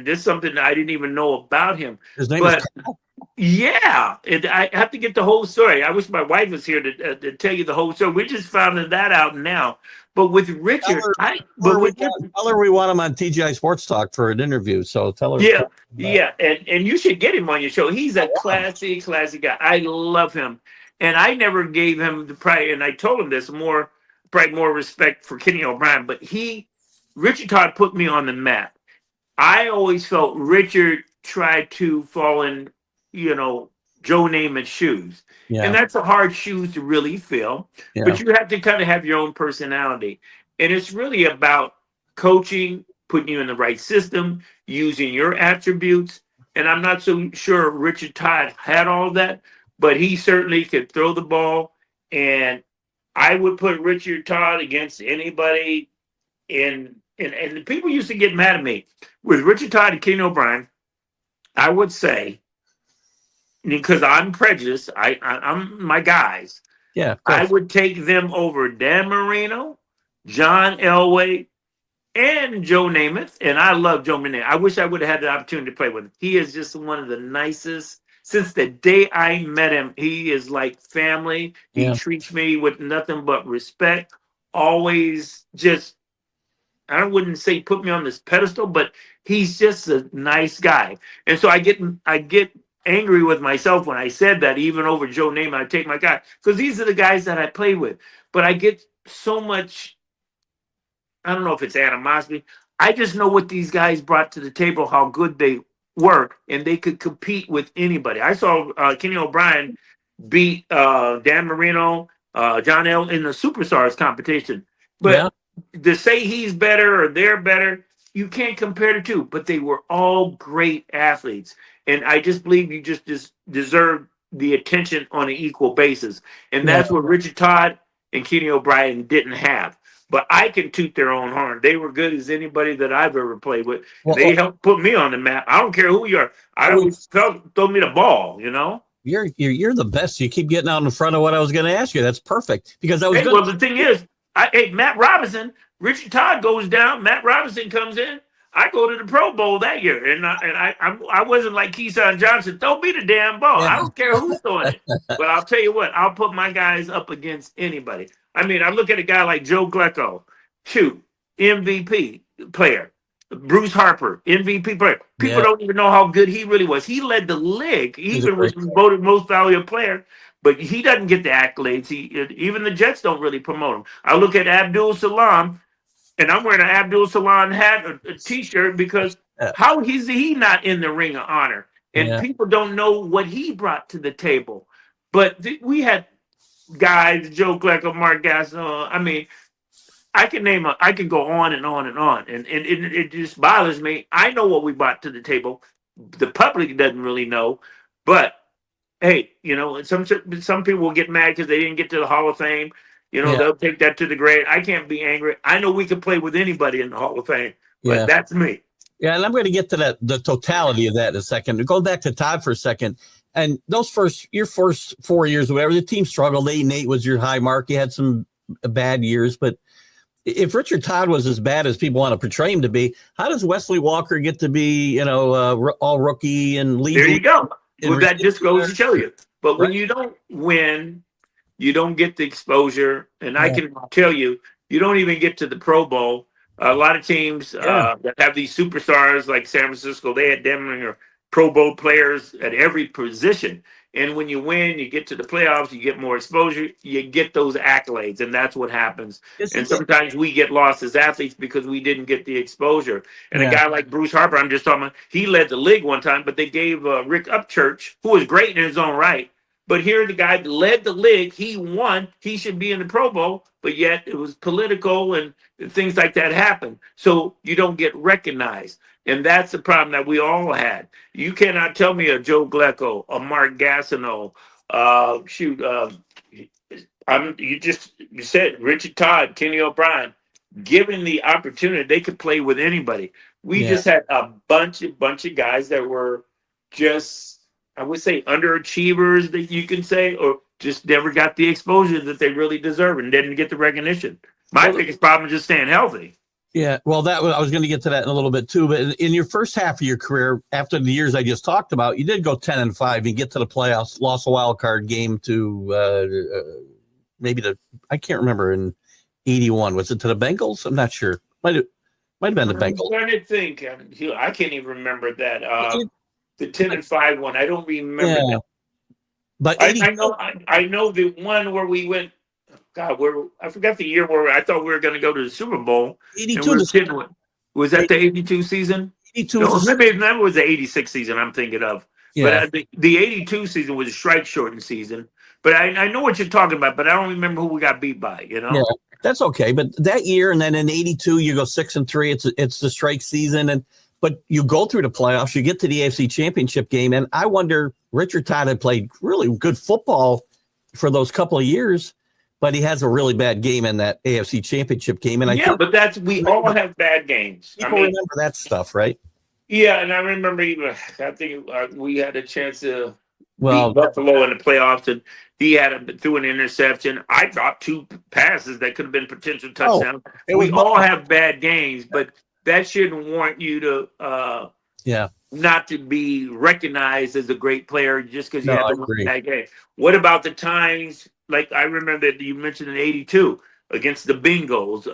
this is something that I didn't even know about him. His name is Carl. Yeah, I have to get the whole story. I wish my wife was here to tell you the whole story. We just found that out now. But with Richard, tell her we want him on TGI Sports Talk for an interview. So tell her. Yeah, and you should get him on your show. He's a classy guy. I love him, and I never gave him the pride. And I told him this more respect for Kenny O'Brien. But Richard Todd put me on the map. I always felt Richard tried to fall in, Joe Namath's shoes. Yeah. And that's a hard shoes to really fill. Yeah. But you have to kind of have your own personality. And it's really about coaching, putting you in the right system, using your attributes. And I'm not so sure Richard Todd had all that, but he certainly could throw the ball. And I would put Richard Todd against anybody and people used to get mad at me. With Richard Todd and Kenny O'Brien, I would say, because I'm prejudiced, I'm my guys. Yeah, I would take them over Dan Marino, John Elway, and Joe Namath. And I love Joe Namath. I wish I would have had the opportunity to play with him. He is just one of the nicest. Since the day I met him, he is like family. He treats me with nothing but respect. Always just, I wouldn't say put me on this pedestal, but he's just a nice guy. And so I get angry with myself when I said that, even over Joe Namath, I take my guy, because these are the guys that I play with. But I get so much, I don't know if it's animosity. I just know what these guys brought to the table, how good they were, and they could compete with anybody. I saw Kenny O'Brien beat Dan Marino, John L. in the Superstars competition. But to say he's better or they're better, you can't compare the two. But they were all great athletes. And I just believe you just deserve the attention on an equal basis. And that's what Richard Todd and Kenny O'Brien didn't have. But I can toot their own horn. They were good as anybody that I've ever played with. They helped put me on the map. I don't care who you are. I always throw me the ball, You're the best. You keep getting out in front of what I was going to ask you. That's perfect. Because I was well, the thing is, Matt Robinson, Richard Todd goes down. Matt Robinson comes in. I go to the Pro Bowl that year, and I wasn't like Keyshawn Johnson. Throw me the damn ball. I don't care who's throwing it. But I'll tell you what, I'll put my guys up against anybody. I mean, I look at a guy like Joe Glecko, MVP player. Bruce Harper, MVP player. People don't even know how good he really was. He led the league. He even was voted most valuable player, but he doesn't get the accolades. Even the Jets don't really promote him. I look at Abdul Salam. And I'm wearing an Abdul Salam hat, a T-shirt, because how is he not in the Ring of Honor? And people don't know what he brought to the table. But we had guys, Joe Glecko, Mark Gasson. I mean, I can go on and on and on. And it just bothers me. I know what we brought to the table. The public doesn't really know. But, hey, some people will get mad because they didn't get to the Hall of Fame. They'll take that to the grave. I can't be angry. I know we can play with anybody in the Hall of Fame, but that's me. Yeah, and I'm going to get to the totality of that in a second. Go back to Todd for a second. And your first 4 years, whatever, the team struggled. 8-8 was your high mark. You had some bad years. But if Richard Todd was as bad as people want to portray him to be, how does Wesley Walker get to be, all rookie and lead? There you go. Well, that just goes to show you. But when you don't win, you don't get the exposure, and I can tell you, you don't even get to the Pro Bowl. A lot of teams that have these superstars like San Francisco, they had them or Pro Bowl players at every position. And when you win, you get to the playoffs, you get more exposure, you get those accolades, and that's what happens. And sometimes we get lost as athletes because we didn't get the exposure. And a guy like Bruce Harper, I'm just talking about, he led the league one time, but they gave Rick Upchurch, who was great in his own right, But here the guy led the league. He won. He should be in the Pro Bowl, but yet it was political and things like that happen. So you don't get recognized. And that's the problem that we all had. You cannot tell me a Joe Glecko, a Mark Gastineau, you said Richard Todd, Kenny O'Brien, given the opportunity, they could play with anybody. We just had a bunch of guys that were just, I would say, underachievers, that you can say, or just never got the exposure that they really deserve and didn't get the recognition. My biggest problem is just staying healthy. Yeah, well, I was going to get to that in a little bit too. But in your first half of your career, after the years I just talked about, you did go 10-5. You get to the playoffs, lost a wild card game to I can't remember, in 81. Was it to the Bengals? I'm not sure. Might have been the Bengals. I'm trying to think. I can't even remember that. The 10-5 one. I don't remember that. But I know the one where we went. God, I forgot the year where I thought we were going to go to the Super Bowl. 82. Was that the 82 season? 82. No, maybe that was the 86 season I'm thinking of. Yeah. But the 82 season was a strike shortened season. But I know what you're talking about, but I don't remember who we got beat by, you know? Yeah, that's okay. But that year, and then in 82, you go 6-3. It's the strike season. But you go through the playoffs, you get to the AFC Championship game. And I wonder, Richard Todd had played really good football for those couple of years, but he has a really bad game in that AFC Championship game. And but we all have bad games. People remember that stuff, right? Yeah, and I remember I think we had a chance to beat Buffalo in the playoffs, and he threw an interception. I dropped 2 passes that could have been potential touchdowns. We all have bad games, but that shouldn't warrant you to not to be recognized as a great player just because you had to win that game. What about the times, like I remember that you mentioned in 82 against the Bengals,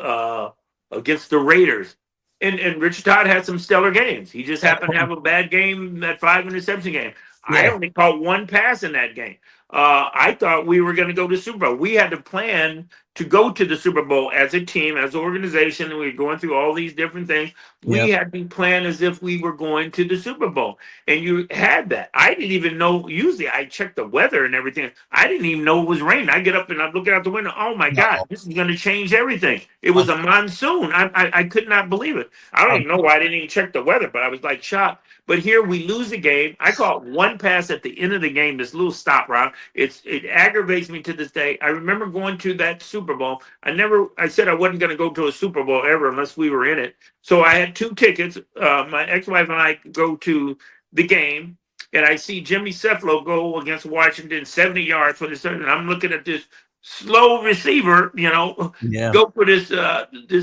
against the Raiders? And Richard Todd had some stellar games. He just happened to have a bad game, that 5 interception game. Yeah. I only caught 1 pass in that game. I thought we were going to go to the Super Bowl. We had to plan to go to the Super Bowl as a team, as an organization, and we were going through all these different things. We had to plan as if we were going to the Super Bowl. And you had that. I didn't even know. Usually I check the weather and everything. I didn't even know it was raining. I get up and I'm looking out the window. Oh, my God, this is going to change everything. It was a monsoon. I could not believe it. I don't even know why I didn't even check the weather, but I was like shocked. But here we lose the game. I caught 1 pass at the end of the game, this little stop route. It aggravates me to this day. I remember going to that Super Bowl. I said I wasn't going to go to a Super Bowl ever unless we were in it. So I had 2 tickets. My ex-wife and I go to the game, and I see Jimmy Cephalo go against Washington, 70 yards for the start. And I'm looking at this slow receiver, go for this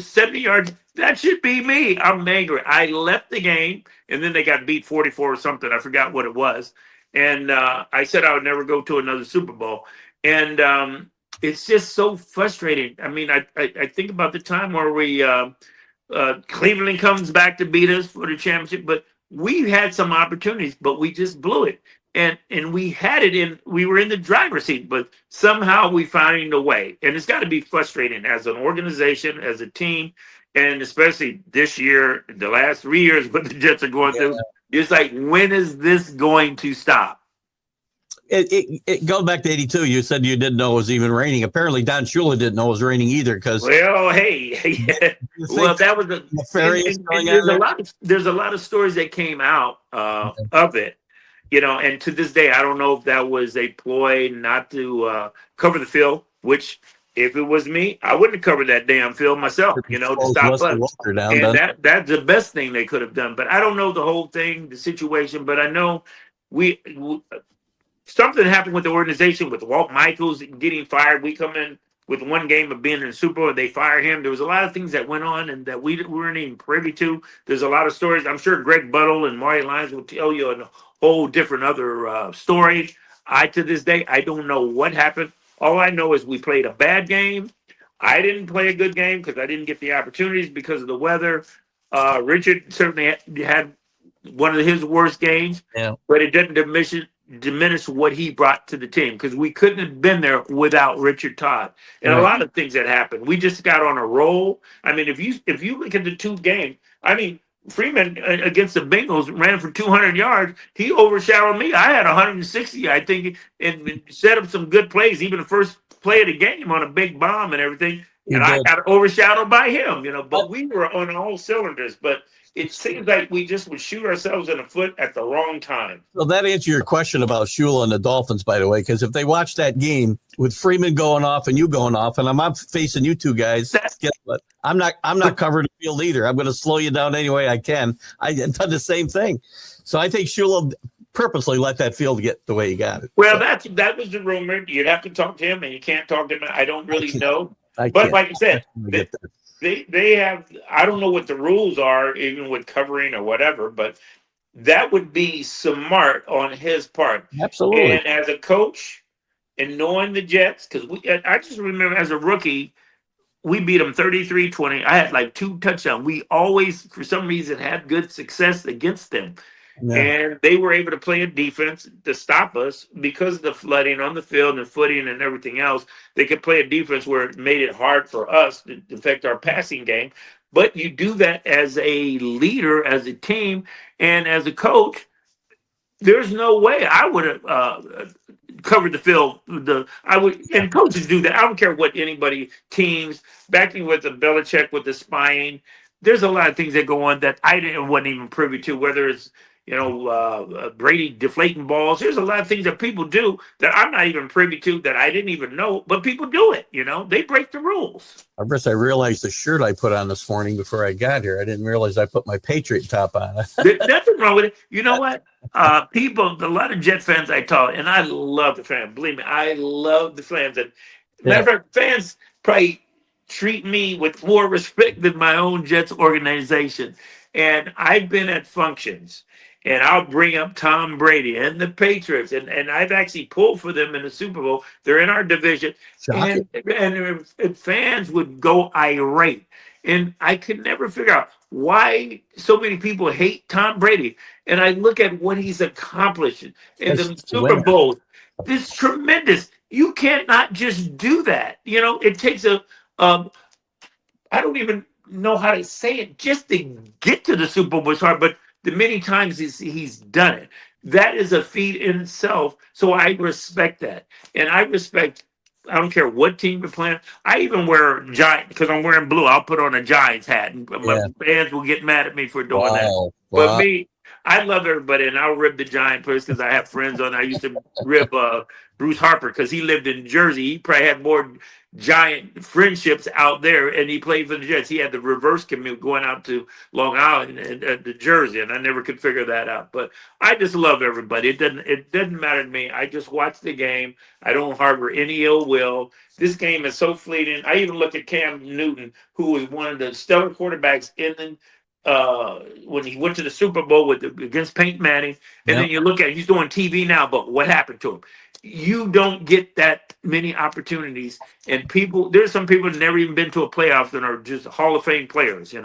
70 yards. That should be me. I'm angry. I left the game, and then they got beat 44 or something. I forgot what it was. And I said I would never go to another Super Bowl. And it's just so frustrating. I mean, I think about the time where we Cleveland comes back to beat us for the championship, but we had some opportunities, but we just blew it. And we had it we were in the driver's seat, but somehow we found a way. And it's got to be frustrating as an organization, as a team, and especially this year, the last 3 years, what the Jets are going through. It's like, when is this going to stop? It goes back to 82. You said you didn't know it was even raining. Apparently, Don Shula didn't know it was raining either. Because that was there's a lot of stories that came out of it, and to this day, I don't know if that was a ploy not to cover the field. Which, if it was me, I wouldn't have covered that damn field myself. To stop us. And that's the best thing they could have done. But I don't know the whole thing, the situation. But I know something happened with the organization, with Walt Michaels getting fired. We come in with 1 game of being in the Super Bowl, and they fire him. There was a lot of things that went on and that we weren't even privy to. There's a lot of stories. I'm sure Greg Buttle and Marty Lyons will tell you a whole different other story. To this day, I don't know what happened. All I know is we played a bad game. I didn't play a good game because I didn't get the opportunities because of the weather. Richard certainly had one of his worst games, but it didn't diminish what he brought to the team, because we couldn't have been there without Richard Todd. And a lot of things that happened. We just got on a roll. I mean, if you look at the 2 games, I mean, Freeman against the Bengals ran for 200 yards. He overshadowed me. I had 160, I think, and set up some good plays, even the first play of the game on a big bomb and everything. You And I did. got overshadowed by him, but we were on all cylinders. But it seems like we just would shoot ourselves in the foot at the wrong time. Well, that answers your question about Shula and the Dolphins, by the way, because if they watch that game with Freeman going off and you going off, and I'm facing you two guys, guess what? I'm not covering the field either. I'm going to slow you down any way I can. I done the same thing. So I think Shula purposely let that field get the way he got it. Well, that was the rumor. You'd have to talk to him, and you can't talk to him. I don't really know. But can't. like I said, they have, I don't know what the rules are, even with covering or whatever, but that would be smart on his part. Absolutely. And as a coach and knowing the Jets, because I just remember as a rookie, we beat them 33-20. I had like 2 touchdowns. We always, for some reason, had good success against them. Yeah. And they were able to play a defense to stop us because of the flooding on the field and footing and everything else. They could play a defense where it made it hard for us to affect our passing game. But you do that as a leader, as a team, and as a coach. There's no way I would have covered the field. And coaches do that. I don't care what anybody, teams, backing with the Belichick with the spying. There's a lot of things that go on that wasn't even privy to, whether it's Brady deflating balls. There's a lot of things that people do that I'm not even privy to, that I didn't even know, but people do it. They break the rules. First, I realized the shirt I put on this morning before I got here. I didn't realize I put my Patriot top on. There's nothing wrong with it. You know what? A lot of Jet fans I talk, and I love the fans. Believe me, I love the fans. And matter of fact, fans probably treat me with more respect than my own Jets organization. And I've been at functions, and I'll bring up Tom Brady and the Patriots, and I've actually pulled for them in the Super Bowl. They're in our division, and fans would go irate. And I could never figure out why so many people hate Tom Brady. And I look at what he's accomplished in the Super Bowl. It's tremendous. You cannot just do that. It takes I don't even know how to say it. Just to get to the Super Bowl is hard, but the many times he's done it, that is a feat in itself. So I respect that, and I don't care what team you're playing. I even wear Giant, because I'm wearing blue. I'll put on a Giants hat, and my fans will get mad at me for doing that. Wow. But me, I love everybody, and I'll rib the Giant players because I have friends on. I used to rib Bruce Harper because he lived in Jersey. He probably had more Giant friendships out there, and he played for the Jets. He had the reverse commute going out to Long Island and to Jersey, and I never could figure that out. But I just love everybody. It doesn't matter to me. I just watch the game. I don't harbor any ill will. This game is so fleeting. I even look at Cam Newton, who was one of the stellar quarterbacks when he went to the Super Bowl against Peyton Manning, and then you look at he's doing TV now, but what happened to him? You don't get that many opportunities, and there's some people that never even been to a playoff and are just Hall of Fame players.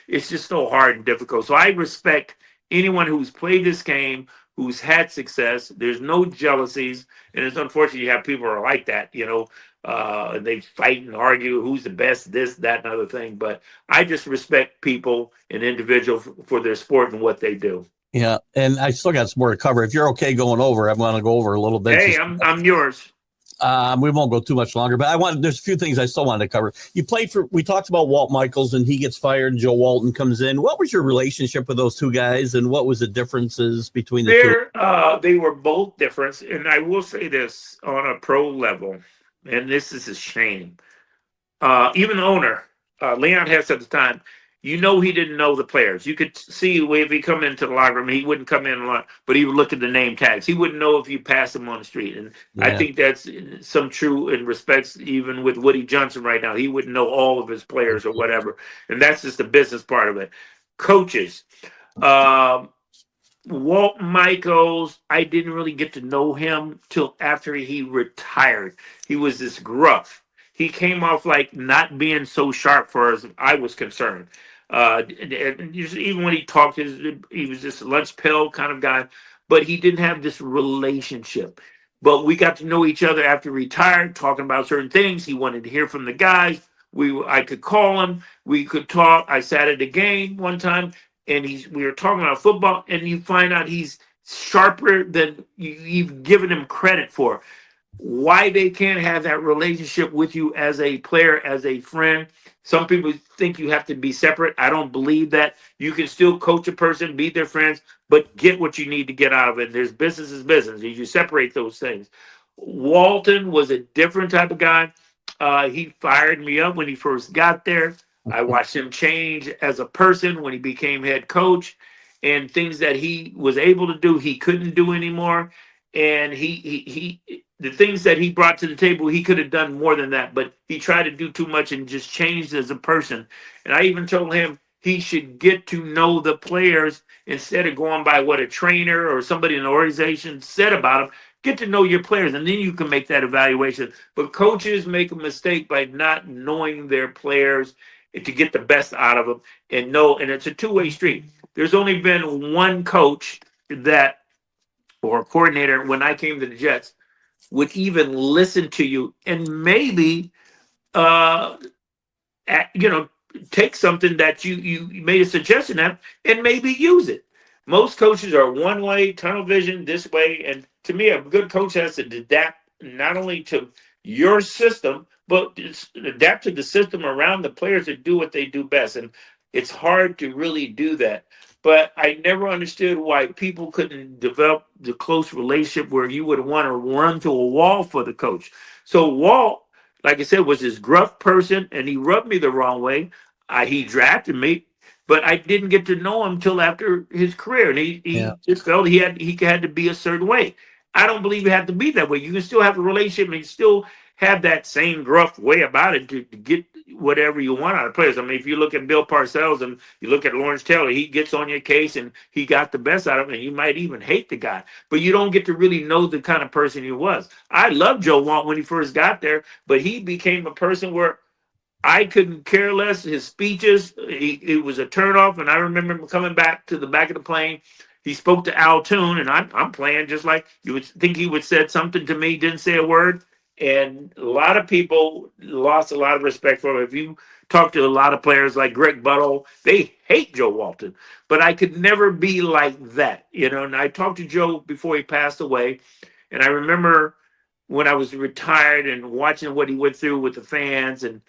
It's just so hard and difficult. So I respect anyone who's played this game, who's had success. There's no jealousies, and it's unfortunate you have people who are like that. And they fight and argue who's the best, this, that, and other thing. But I just respect people and individuals for their sport and what they do. Yeah, and I still got some more to cover. If you're okay going over, I'm going to go over a little bit. Hey, I'm yours. We won't go too much longer, but there's a few things I still wanted to cover. We talked about Walt Michaels, and he gets fired, and Joe Walton comes in. What was your relationship with those two guys, and what was the differences between the two? They were both different, and I will say this on a pro level, and this is a shame. Even the owner, Leon Hess at the time, he didn't know the players. You could see if he come into the locker room, he wouldn't come in, but he would look at the name tags. He wouldn't know if you passed him on the street. And I think that's some true in respects, even with Woody Johnson right now. He wouldn't know all of his players or whatever. And that's just the business part of it. Coaches. Walt Michaels, I didn't really get to know him till after he retired. He was this gruff. He came off like not being so sharp for as I was concerned. Even when he talked, he was this lunch pill kind of guy, but he didn't have this relationship. But we got to know each other after he retired, talking about certain things. He wanted to hear from the guys. I could call him. We could talk. I sat at a game one time, and we were talking about football, and you find out he's sharper than you've given him credit for. Why they can't have that relationship with you as a player, as a friend. Some people think you have to be separate. I don't believe that. You can still coach a person, be their friends, but get what you need to get out of it. There's business is business. You separate those things. Walton was a different type of guy. He fired me up when he first got there. I watched him change as a person when he became head coach, and things that he was able to do, he couldn't do anymore. And he the things that he brought to the table, he could have done more than that, but he tried to do too much and just changed as a person. And I even told him he should get to know the players instead of going by what a trainer or somebody in the organization said about him. Get to know your players, and then you can make that evaluation. But coaches make a mistake by not knowing their players to get the best out of them, and it's a two-way street. There's only been one coach or coordinator when I came to the Jets would even listen to you and maybe take something that you made a suggestion of and maybe use it. Most coaches are one way, tunnel vision, this way. And to me, a good coach has to adapt not only to your system, but adapt to the system around the players to do what they do best. And it's hard to really do that. But I never understood why people couldn't develop the close relationship where you would want to run to a wall for the coach. So Walt, like I said, was this gruff person, and he rubbed me the wrong way. He drafted me, but I didn't get to know him till after his career, and he just felt he had to be a certain way. I don't believe you have to be that way. You can still have a relationship and still have that same gruff way about it to get whatever you want out of players. I mean, if you look at Bill Parcells and you look at Lawrence Taylor, he gets on your case and he got the best out of him, and you might even hate the guy, but you don't get to really know the kind of person he was. I loved Joe Walt when he first got there, but he became a person where I couldn't care less. His speeches, it was a turnoff, and I remember him coming back to the back of the plane. He spoke to Al Toon, and I'm playing just like you would think he would said something to me, didn't say a word. And a lot of people lost a lot of respect for him. If you talk to a lot of players like Greg Buttle, they hate Joe Walton. But I could never be like that, And I talked to Joe before he passed away, and I remember when I was retired and watching what he went through with the fans and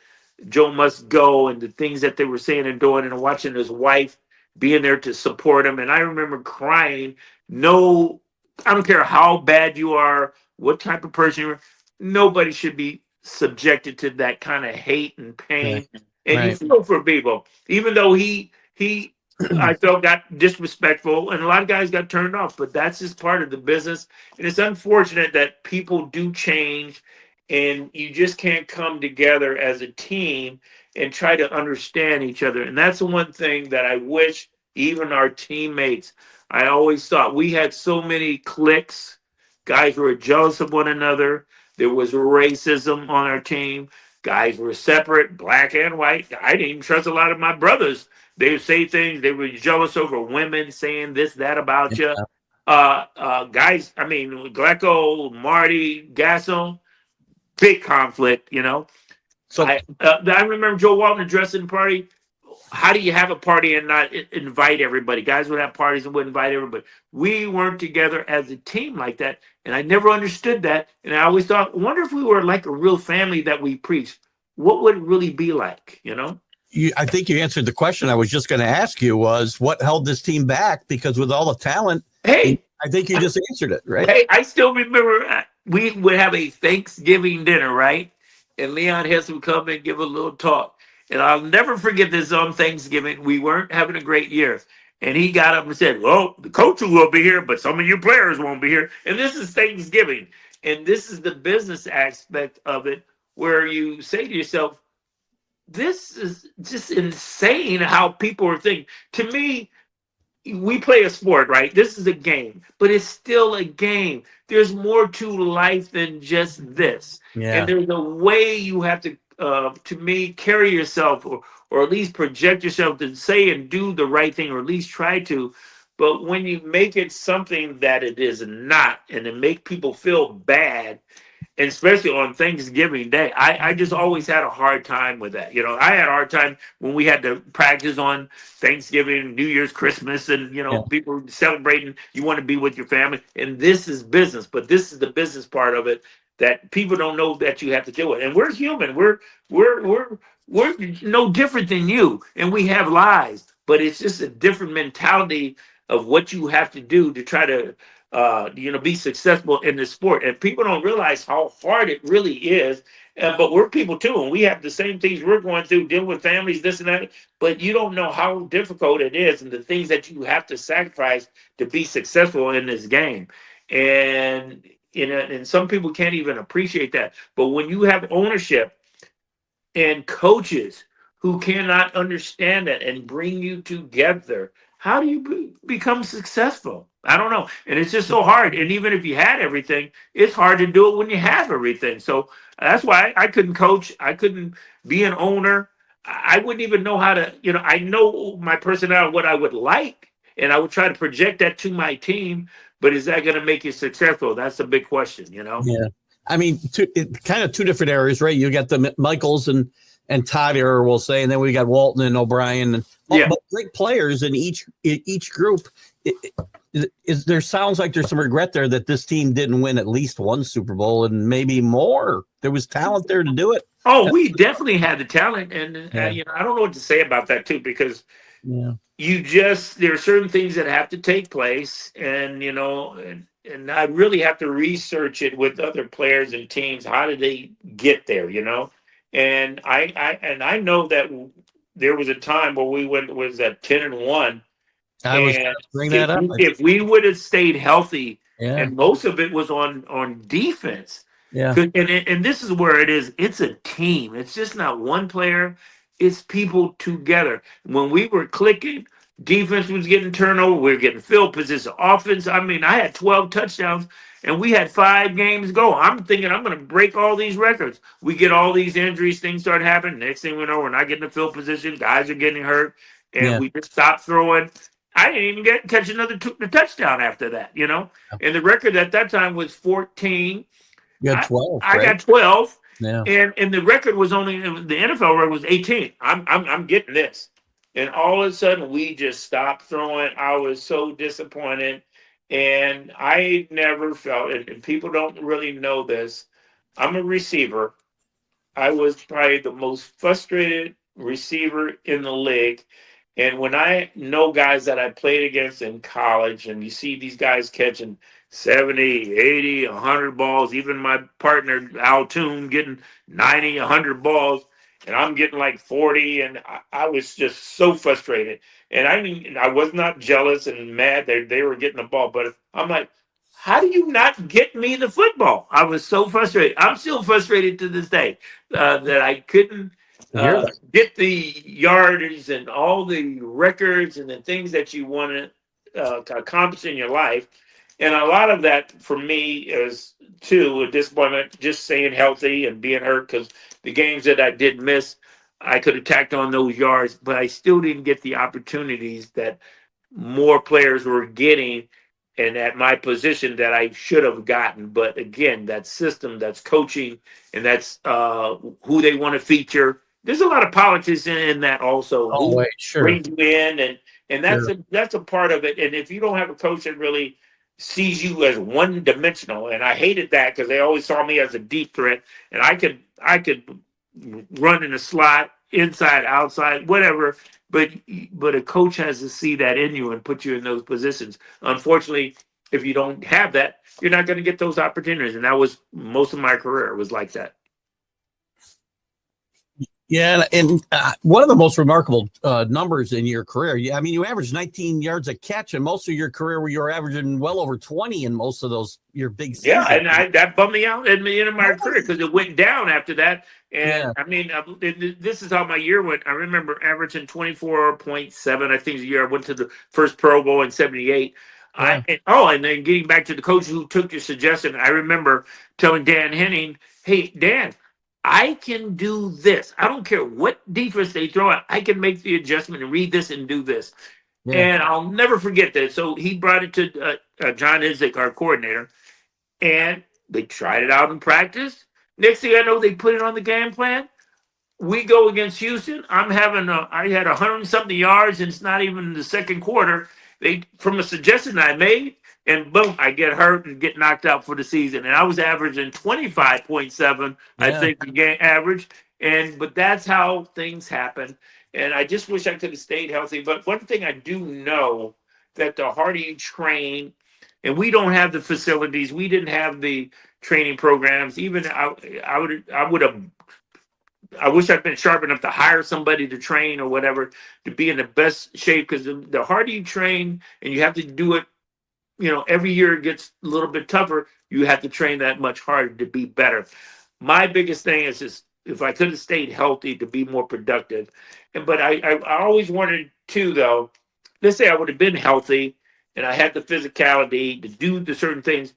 Joe Must Go and the things that they were saying and doing, and watching his wife being there to support him. And I remember crying. No, I don't care how bad you are, what type of person you are. Nobody should be subjected to that kind of hate and pain. Right. And you feel for people, even though he I felt got disrespectful, and a lot of guys got turned off, but that's just part of the business. And it's unfortunate that people do change, and you just can't come together as a team and try to understand each other. And that's the one thing that I wish even our teammates, I always thought we had so many cliques. Guys were jealous of one another. There was racism on our team. Guys were separate, black and white. I didn't even trust a lot of my brothers. They would say things. They were jealous over women saying this, that about you. Guys, I mean, Glecko, Marty, Gasson, big conflict, So I remember Joe Walton addressing the party. How do you have a party and not invite everybody? Guys would have parties and would invite everybody. We weren't together as a team like that. And I never understood that. And I always thought, wonder if we were like a real family that we preached. What would it really be like, I think you answered the question I was just going to ask you was what held this team back? Because with all the talent, hey, I think you just answered it, right? Hey, I still remember we would have a Thanksgiving dinner, right? And Leon Hess would come and give a little talk. And I'll never forget this on Thanksgiving. We weren't having a great year. And he got up and said, well, the coach will be here, but some of you players won't be here. And this is Thanksgiving. And this is the business aspect of it, where you say to yourself, this is just insane how people are thinking. To me, we play a sport, right? This is a game, but it's still a game. There's more to life than just this. Yeah. And there's a way you have to me, carry yourself or at least project yourself to say and do the right thing, or at least try to. But when you make it something that it is not, and it make people feel bad, and especially on Thanksgiving Day. I just always had a hard time with that. You know, I had a hard time when we had to practice on Thanksgiving, New Year's, Christmas, and, you know, people celebrating. You want to be with your family. And this is business, but this is the business part of it that people don't know that you have to deal with. And we're human. We're no different than you, and we have lives, but it's just a different mentality of what you have to do to try to be successful in this sport. And people don't realize how hard it really is. But we're people too, and we have the same things we're going through, dealing with families, this and that. But you don't know how difficult it is, and the things that you have to sacrifice to be successful in this game. And and some people can't even appreciate that. But when you have ownership and coaches who cannot understand that and bring you together, how do you become successful? I don't know. And it's just so hard. And even if you had everything, it's hard to do it when you have everything. So that's why I couldn't coach. I couldn't be an owner. I wouldn't even know how to, I know my personality, what I would like, and I would try to project that to my team. But is that going to make you successful? That's a big question, Yeah. I mean, kind of two different areas, right? You got the Michaels and Todd era, we'll say, and then we got Walton and O'Brien, and but great players in each group. There sounds like there's some regret there that this team didn't win at least one Super Bowl and maybe more. There was talent there to do it. Oh, we definitely had the talent, and I don't know what to say about that too, because there are certain things that have to take place, and and I really have to research it with other players and teams. How did they get there? And I know that there was a time where we was at 10-1. I was bring that up. If we would have stayed healthy, and most of it was on defense. Yeah. And this is where it is. It's a team. It's just not one player. It's people together. When we were clicking, defense was getting turnover. We were getting field position. Offense, I had 12 touchdowns, and we had 5 games to go. I'm thinking I'm going to break all these records. We get all these injuries. Things start happening. Next thing we know, we're not getting the field position. Guys are getting hurt, and we just stopped throwing. I didn't even catch another touchdown after that, And the record at that time was 14. You got 12. I got 12. Yeah. And the record was the NFL record was 18. I'm getting this. And all of a sudden we just stopped throwing. I was so disappointed. And I never felt it. And people don't really know this. I'm a receiver. I was probably the most frustrated receiver in the league. And when I know guys that I played against in college, and you see these guys catching 70, 80, 100 balls, even my partner, Al Toon, getting 90, 100 balls, and I'm getting like 40, and I was just so frustrated. And I was not jealous and mad that they were getting the ball, but I'm like, how do you not get me the football? I was so frustrated. I'm still frustrated to this day that I couldn't get the yardage and all the records and the things that you want to accomplish in your life. And a lot of that for me is too a disappointment, just staying healthy and being hurt, because the games that I did miss, I could have tacked on those yards, but I still didn't get the opportunities that more players were getting and at my position that I should have gotten. But again, that system, that's coaching, and that's who they want to feature. There's a lot of politics in that also. Oh, sure. Brings you in, and that's a part of it. And if you don't have a coach that really sees you as one-dimensional, and I hated that because they always saw me as a deep threat, and I could run in a slot, inside, outside, whatever. But a coach has to see that in you and put you in those positions. Unfortunately, if you don't have that, you're not going to get those opportunities. And that was most of my career was like that. Yeah, and one of the most remarkable numbers in your career, you averaged 19 yards a catch, and most of your career you were averaging well over 20 in most of those your big seasons. Yeah, and that bummed me out at the end of my career because it went down after that. And this is how my year went. I remember averaging 24.7. I think the year I went to the first Pro Bowl in '78. Yeah. And then getting back to the coach who took your suggestion, I remember telling Dan Henning, "Hey, Dan, I can do this. I don't care what defense they throw out. I can make the adjustment and read this and do this." Yeah. And I'll never forget that. So he brought it to John Izzik, our coordinator, and They tried it out in practice. Next thing I know, they put it on the game plan. We go against Houston. I had 100 and something yards, and it's not even the second quarter. They from a suggestion I made, and boom, I get hurt and get knocked out for the season. And I was averaging 25.7, I think, the game average. But that's how things happen. And I just wish I could have stayed healthy. But one thing I do know that the harder you train, and we don't have the facilities, we didn't have the training programs. Even I would have. I wish I'd been sharp enough to hire somebody to train or whatever to be in the best shape, because the harder you train and you have to do it, every year it gets a little bit tougher. You have to train that much harder to be better. My biggest thing is just if I could have stayed healthy to be more productive. But I always wanted to, though, let's say I would have been healthy and I had the physicality to do the certain things,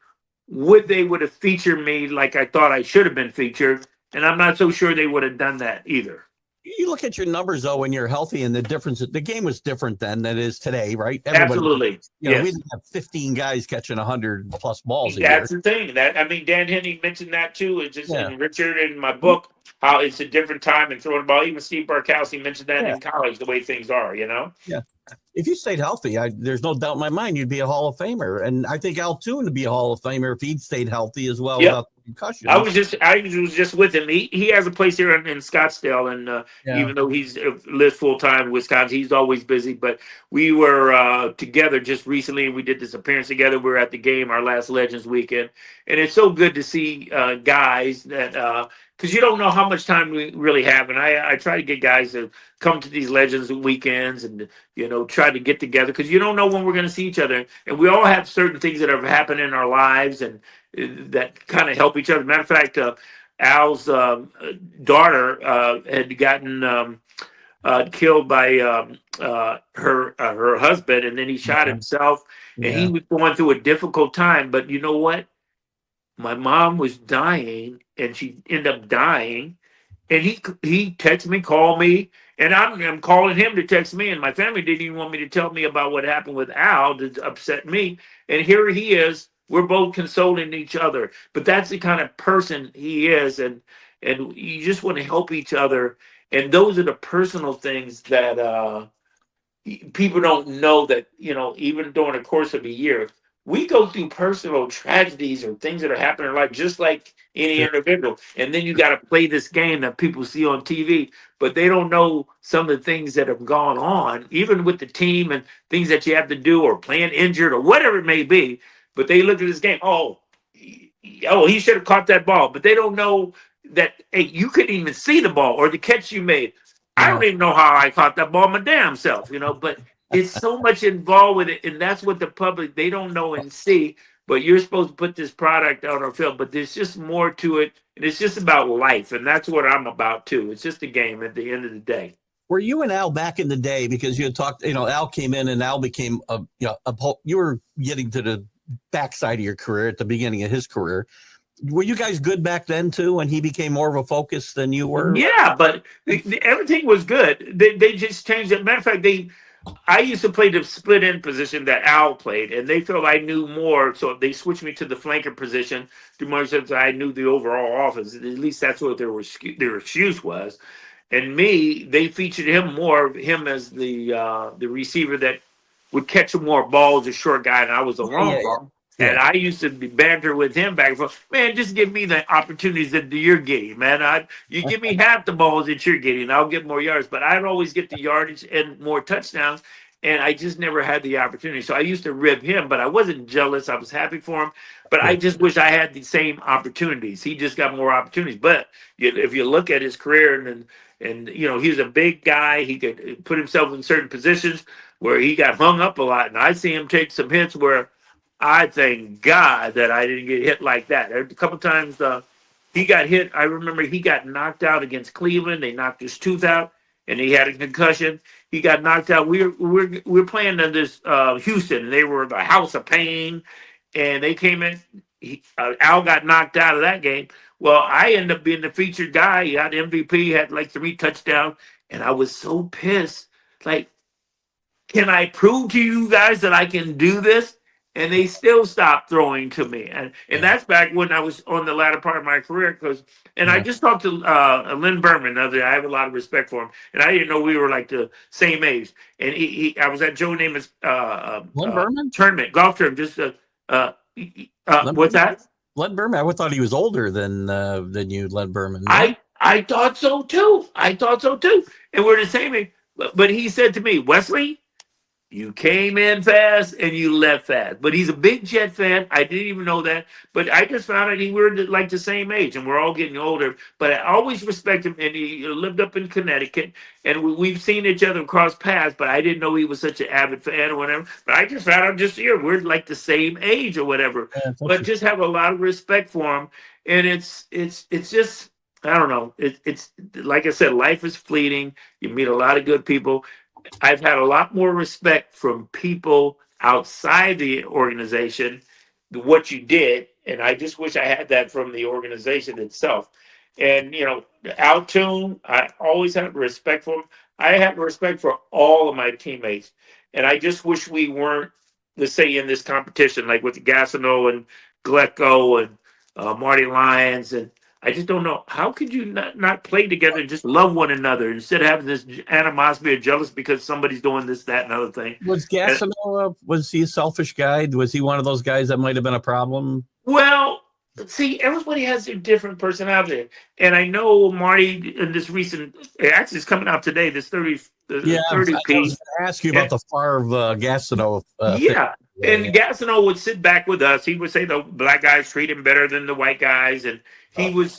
they would have featured me like I thought I should have been featured. And I'm not so sure they would have done that either. You look at your numbers, though, when you're healthy, and the difference, the game was different then than it is today, right? Absolutely. We didn't have 15 guys catching 100-plus balls a year. That's the thing. Dan Henney mentioned that, too. It's just in Richard, in my book, how it's a different time and throwing the ball. Even Steve Barkowski mentioned that in college, the way things are, Yeah. If you stayed healthy, there's no doubt in my mind you'd be a Hall of Famer. And I think Al Toon would be a Hall of Famer if he'd stayed healthy as well without concussion. I was just with him. He has a place here in Scottsdale, and even though he's lives full time in Wisconsin, he's always busy. But we were together just recently, and we did this appearance together. We were at the game, our last Legends weekend, and it's so good to see guys that because you don't know how much time we really have. And I try to get guys to come to these Legends weekends and try to get together, because you don't know when we're going to see each other, and we all have certain things that have happened in our lives and that kind of help each other. Matter of fact, Al's daughter had gotten killed by her husband, and then he shot himself, and he was going through a difficult time. But you know what? My mom was dying, and she ended up dying, and he texted me, called me, and I'm calling him to text me, and my family didn't even want me to tell me about what happened with Al to upset me. And here he is. We're both consoling each other. But that's the kind of person he is, and you just want to help each other. And those are the personal things that people don't know, that even during the course of a year, we go through personal tragedies or things that are happening in life, just like any individual. And then you got to play this game that people see on TV, but they don't know some of the things that have gone on, even with the team and things that you have to do, or playing injured or whatever it may be. But they look at this game, he should have caught that ball. But they don't know that, hey, you couldn't even see the ball or the catch you made. I don't even know how I caught that ball my damn self, but it's so much involved with it. And that's what the public, they don't know and see. But you're supposed to put this product out on film. But there's just more to it. And it's just about life. And that's what I'm about, too. It's just a game at the end of the day. Were you and Al back in the day, because you had talked, Al came in and Al became you were getting to the backside of your career at the beginning of his career. Were you guys good back then too, when he became more of a focus than you were? Yeah, but everything was good. They just changed it. Matter of fact, I used to play the split end position that Al played, and they felt I knew more, so they switched me to the flanker position to more since I knew the overall offense. At least that's what their excuse was. And me, they featured him as the receiver that would catch more balls, a short guy, and I was a long ball. Yeah. And I used to be banter with him back and forth. Man, just give me the opportunities that you're getting, man. You give me half the balls that you're getting, I'll get more yards. But I'd always get the yardage and more touchdowns, and I just never had the opportunity. So I used to rib him, but I wasn't jealous. I was happy for him. But I just wish I had the same opportunities. He just got more opportunities. But if you look at his career, and he was a big guy. He could put himself in certain positions where he got hung up a lot. And I see him take some hits where I thank God that I didn't get hit like that. A couple times he got hit. I remember he got knocked out against Cleveland. They knocked his tooth out, and he had a concussion. He got knocked out. We were playing in this Houston, and they were the House of Pain, and they came in. Al got knocked out of that game. Well, I ended up being the featured guy. He got MVP, had like 3 touchdowns, and I was so pissed. Like, can I prove to you guys that I can do this? and they still stopped throwing to me. And that's back when I was on the latter part of my career. And I just talked to Lynn Berman the other day. I have a lot of respect for him, and I didn't know we were like the same age. And I was at Joe Namath's Len Berman? tournament, golf tournament. Just what's that? Len Berman. I thought he was older than you, Len Berman. No? I thought so too. And we're the same age. But he said to me, Wesley, you came in fast and you left fast. But he's a big Jet fan. I didn't even know that. But I just found out we were like the same age, and we're all getting older. But I always respect him, and he lived up in Connecticut, and we've seen each other cross paths. But I didn't know he was such an avid fan or whatever. But I just found out just here we're like the same age or whatever. But just have a lot of respect for him, and it's just. I don't know. It's like I said, life is fleeting. You meet a lot of good people. I've had a lot more respect from people outside the organization, what you did, and I just wish I had that from the organization itself. And Altoon, I always had respect for him. I have respect for all of my teammates, and I just wish we weren't, let's say, in this competition, like with Gastineau and Glecko and Marty Lyons and. I just don't know. How could you not play together and just love one another instead of having this animosity or jealous because somebody's doing this, that, and other thing? Was Gastineau, was he a selfish guy? Was he one of those guys that might have been a problem? Well, see, everybody has their different personality. And I know Marty in this recent, actually it's coming out today, this 30 piece. I was going to ask you about the Favre Gastineau. Yeah. And Gastineau would sit back with us. He would say the black guys treat him better than the white guys. And he would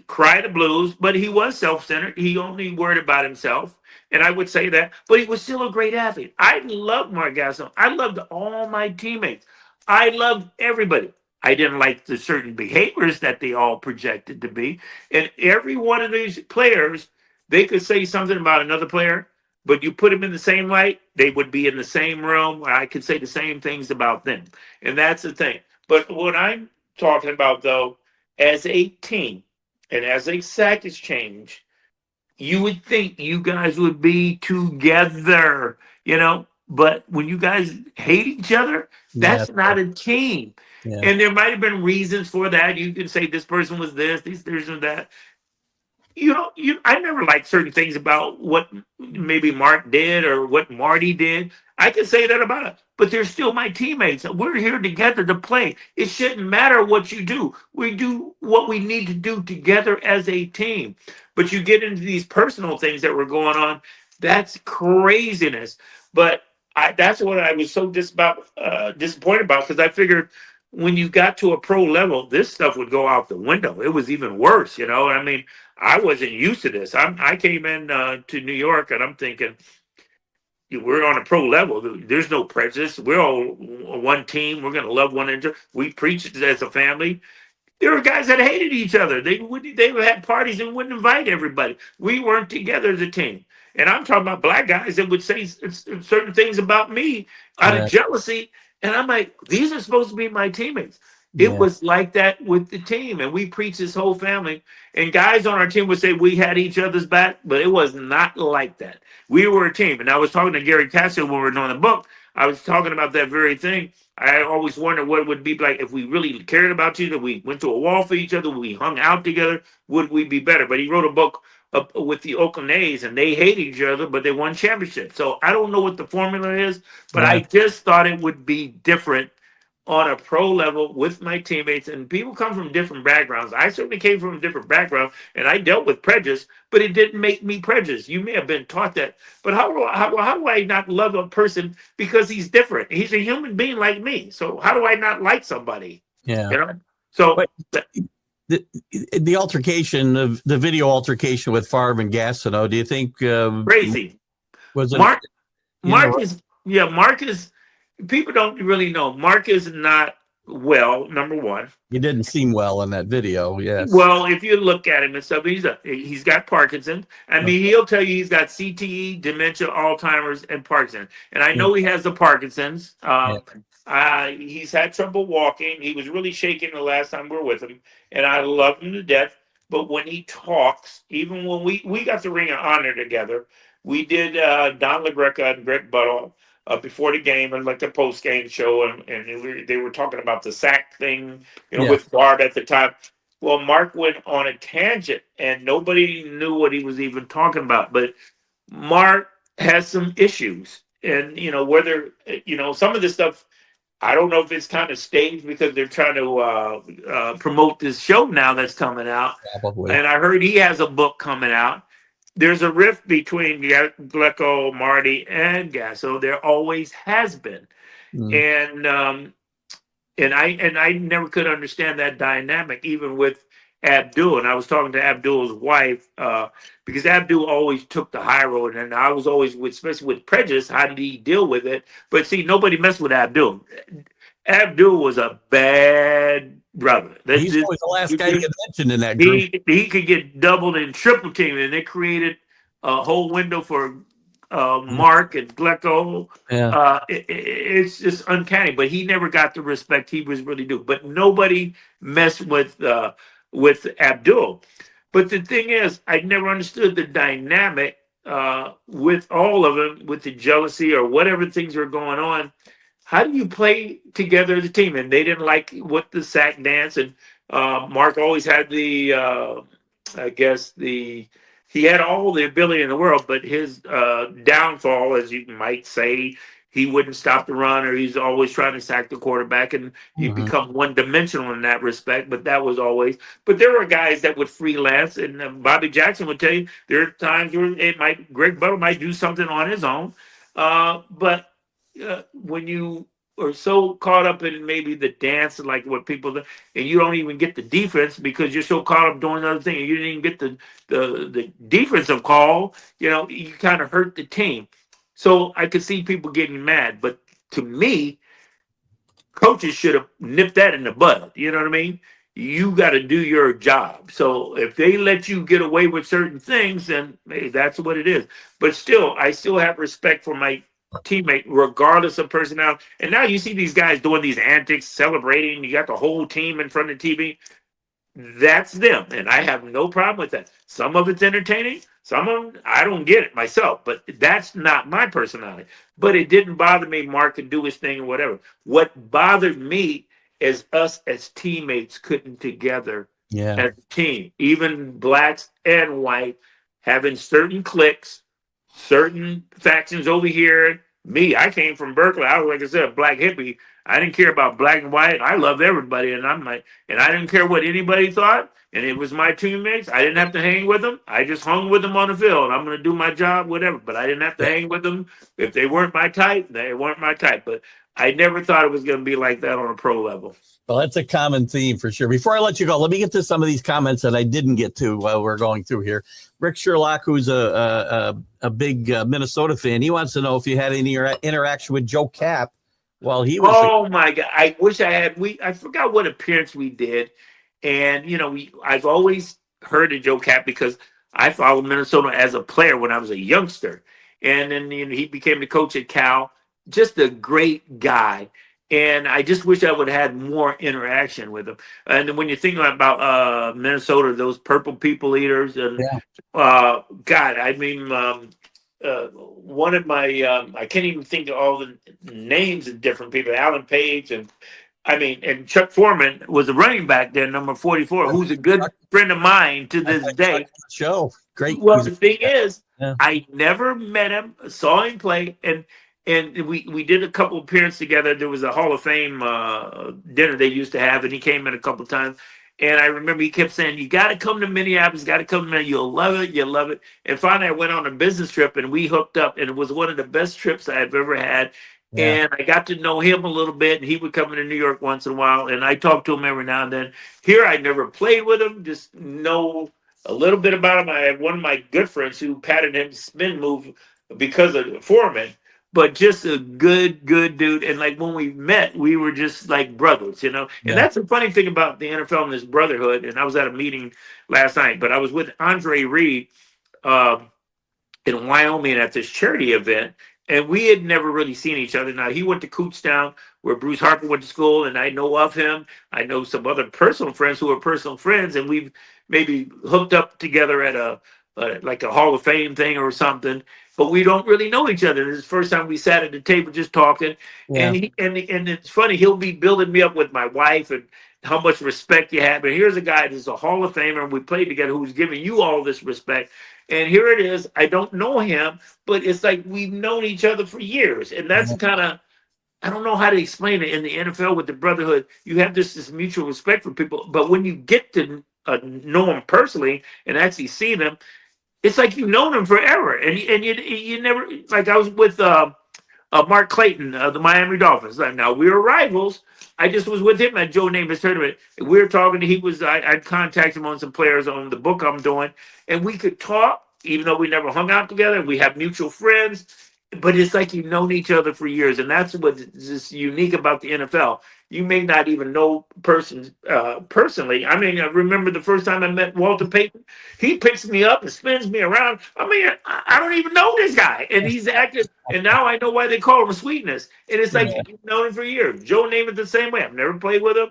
cry the blues, but he was self-centered. He only worried about himself. And I would say that, but he was still a great athlete. I loved Mark Gastineau. I loved all my teammates. I loved everybody. I didn't like the certain behaviors that they all projected to be. And every one of these players, they could say something about another player, but you put them in the same light, they would be in the same room. I could say the same things about them. And that's the thing. But what I'm talking about, though, as a team and as a sack exchange, you would think you guys would be together, but when you guys hate each other, that's not a team. Yeah. And there might have been reasons for that. You can say this person was this person that. I never liked certain things about what maybe Mark did or what Marty did. I can say that about it, but they're still my teammates. We're here together to play. It shouldn't matter what you do. We do what we need to do together as a team. But you get into these personal things that were going on. That's craziness. But that's what I was so disappointed about, because I figured when you got to a pro level, this stuff would go out the window. It was even worse, I mean, I wasn't used to this. I came in to New York, and I'm thinking, we're on a pro level. There's no prejudice. We're all one team. We're going to love one another. We preach as a family. There were guys that hated each other. They would have parties and wouldn't invite everybody. We weren't together as a team. And I'm talking about black guys that would say certain things about me out of jealousy. And I'm like, these are supposed to be my teammates. It was like that with the team. And we preached this whole family. And guys on our team would say we had each other's back, but it was not like that. We were a team. And I was talking to Gary Cassio when we were doing the book. I was talking about that very thing. I always wondered what it would be like if we really cared about each other. We went to a wall for each other. We hung out together. Would we be better? But he wrote a book with the Oakland A's, and they hate each other, but they won championships. So I don't know what the formula is, but I just thought it would be different on a pro level with my teammates. And people come from different backgrounds. I certainly came from a different background, and I dealt with prejudice, but it didn't make me prejudiced. You may have been taught that, but how do I not love a person because he's different? He's a human being like me. So how do I not like somebody? Yeah. So the altercation, the video altercation with Favre and Gastineau, do you think crazy? Was it Mark is. People don't really know. Mark is not well, number one. He didn't seem well in that video, yes. Well, if you look at him and stuff, he's got Parkinson's. I mean, he'll tell you he's got CTE, dementia, Alzheimer's, and Parkinson's. And I know he has the Parkinson's. He's had trouble walking. He was really shaking the last time we were with him. And I love him to death. But when he talks, even when we got the Ring of Honor together, we did Don LaGreca and Greg Buttle. before the game and like the post game show, and they were talking about the sack thing, Yeah. with Barb at the time. Well, Mark went on a tangent, and nobody knew what he was even talking about. But Mark has some issues, and whether some of this stuff, I don't know if it's kind of staged because they're trying to promote this show now that's coming out. Probably. And I heard he has a book coming out. There's a rift between Glecko, Marty, and Gasso. There always has been, and I never could understand that dynamic, even with Abdul. And I was talking to Abdul's wife because Abdul always took the high road, and I was always, especially with prejudice, how did he deal with it? But see, nobody messed with Abdul. Abdul was a bad brother. He's always the last guy to get mentioned in that group. He could get doubled and triple teamed, and they created a whole window for Mark and Glecko. Yeah. It's just uncanny, but he never got the respect he was really due. But nobody messed with Abdul. But the thing is, I never understood the dynamic with all of them, with the jealousy or whatever things were going on. How do you play together as a team? And they didn't like what the sack dance. And Mark always had the, he had all the ability in the world, but his downfall, as you might say, he wouldn't stop the run, or he's always trying to sack the quarterback, and you become one-dimensional in that respect. But that was always. But there were guys that would freelance, and Bobby Jackson would tell you there are times where Greg Butler might do something on his own, but when you are so caught up in maybe the dance, like what people do, and you don't even get the defense because you're so caught up doing other things, and you didn't even get the defensive call, you kind of hurt the team. So I could see people getting mad, but to me, coaches should have nipped that in the bud. You know what I mean? You got to do your job. So if they let you get away with certain things, then hey, that's what it is. But still, I still have respect for my teammate, regardless of personality. And now you see these guys doing these antics, celebrating. You got the whole team in front of the TV. That's them, and I have no problem with that. Some of it's entertaining. Some of them, I don't get it myself, but that's not my personality. But it didn't bother me. Mark could do his thing or whatever. What bothered me is us as teammates couldn't together as a team, even blacks and white, having certain cliques, certain factions over here. Me, I came from Berkeley. I was, like I said, a black hippie. I didn't care about black and white. I loved everybody, and I didn't care what anybody thought. And it was my teammates. I didn't have to hang with them. I just hung with them on the field. I'm going to do my job, whatever. But I didn't have to hang with them. If they weren't my type, they weren't my type. But I never thought it was going to be like that on a pro level. Well, that's a common theme for sure. Before I let you go, let me get to some of these comments that I didn't get to while we're going through here. Rick Sherlock, who's a big Minnesota fan, he wants to know if you had any interaction with Joe Kapp while he was. Oh my God! I wish I had. I forgot what appearance we did, and I've always heard of Joe Kapp because I followed Minnesota as a player when I was a youngster, and then he became the coach at Cal. Just a great guy. And I just wish I would have had more interaction with him. And when you think about Minnesota, those purple people eaters, and God, I mean, one of my, I can't even think of all the names of different people, Alan Page, and Chuck Foreman was a running back there, number 44, who's a good friend of mine to this day. Great. Well, the thing is, I never met him, saw him play, and we did a couple appearances together. There was a Hall of Fame dinner they used to have, and he came in a couple of times. And I remember he kept saying, "You got to come to Minneapolis. Got to come to Minneapolis. You'll love it. You'll love it." And finally, I went on a business trip, and we hooked up, and it was one of the best trips I've ever had. Yeah. And I got to know him a little bit, and he would come into New York once in a while, and I talked to him every now and then. Here, I never played with him, just know a little bit about him. I had one of my good friends who patted him spin move because of Foreman. But just a good dude. And like when we met, we were just like brothers, And that's the funny thing about the NFL and this brotherhood. And I was at a meeting last night, but I was with Andre Reed in Wyoming at this charity event. And we had never really seen each other. Now, he went to Kutztown, where Bruce Harper went to school, and I know of him. I know some other personal friends who are personal friends, and we've maybe hooked up together at like a Hall of Fame thing or something, but we don't really know each other. This is the first time we sat at the table just talking, Yeah. and it's funny. He'll be building me up with my wife and how much respect you have. But here's a guy that's a Hall of Famer, and we played together, who's giving you all this respect. And here it is. I don't know him, but it's like we've known each other for years, and that's kind of, I don't know how to explain it. In the NFL with the brotherhood, you have this mutual respect for people, but when you get to know them personally and actually see them, it's like you've known them forever, and you never, like I was with Mark Clayton, the Miami Dolphins. Now we were rivals. I just was with him at Joe Namath's tournament. We were talking. I'd contact him on some players on the book I'm doing, and we could talk, even though we never hung out together. We have mutual friends, but it's like you've known each other for years, and that's what's just unique about the NFL. You may not even know persons personally. I mean, I remember the first time I met Walter Payton. He picks me up and spins me around. I mean, I don't even know this guy, and he's active. And now I know why they call him Sweetness. And it's like you've known him for years. Joe Namath the same way. I've never played with him.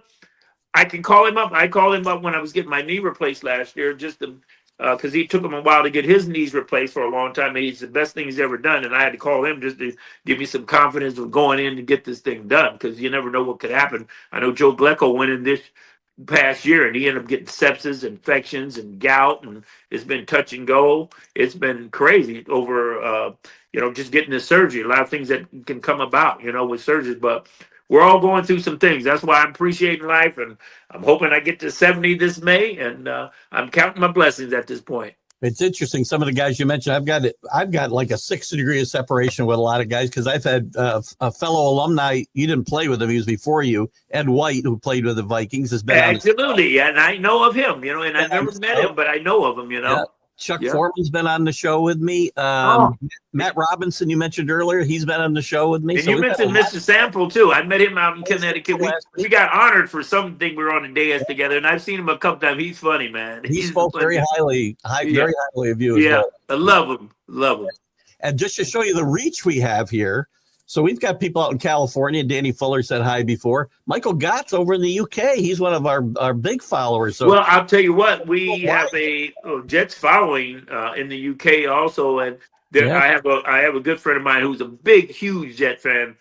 I can call him up. I called him up when I was getting my knee replaced last year, just to because he took him a while to get his knees replaced for a long time. He's the best thing he's ever done, and I had to call him just to give me some confidence of going in to get this thing done, because you never know what could happen. I know Joe Glecko went in this past year, and he ended up getting sepsis, infections, and gout, and it's been touch and go. It's been crazy over, just getting this surgery. A lot of things that can come about, with surgeries, but we're all going through some things. That's why I'm appreciating life, and I'm hoping I get to 70 this May, and I'm counting my blessings at this point. It's interesting. Some of the guys you mentioned, I've got like a 6 degree of separation with a lot of guys, because I've had a fellow alumni. You didn't play with him; he was before you. Ed White, who played with the Vikings, has been absolutely, and I know of him. And I've never met him, but I know of him. Yeah. Chuck Foreman's been on the show with me. Matt Robinson, you mentioned earlier, he's been on the show with me. And you mentioned Mr. Sample, too. I met him out in Connecticut. We got honored for something. We were on a dais together, and I've seen him a couple times. He's funny, man. He spoke very highly of you as well. I love him. And just to show you the reach we have here, so we've got people out in California. Danny Fuller said hi before. Michael Gott's over in the UK. He's one of our big followers. So, well, I'll tell you what, we have a Jets following in the UK also, and I have a good friend of mine who's a big, huge Jet fan,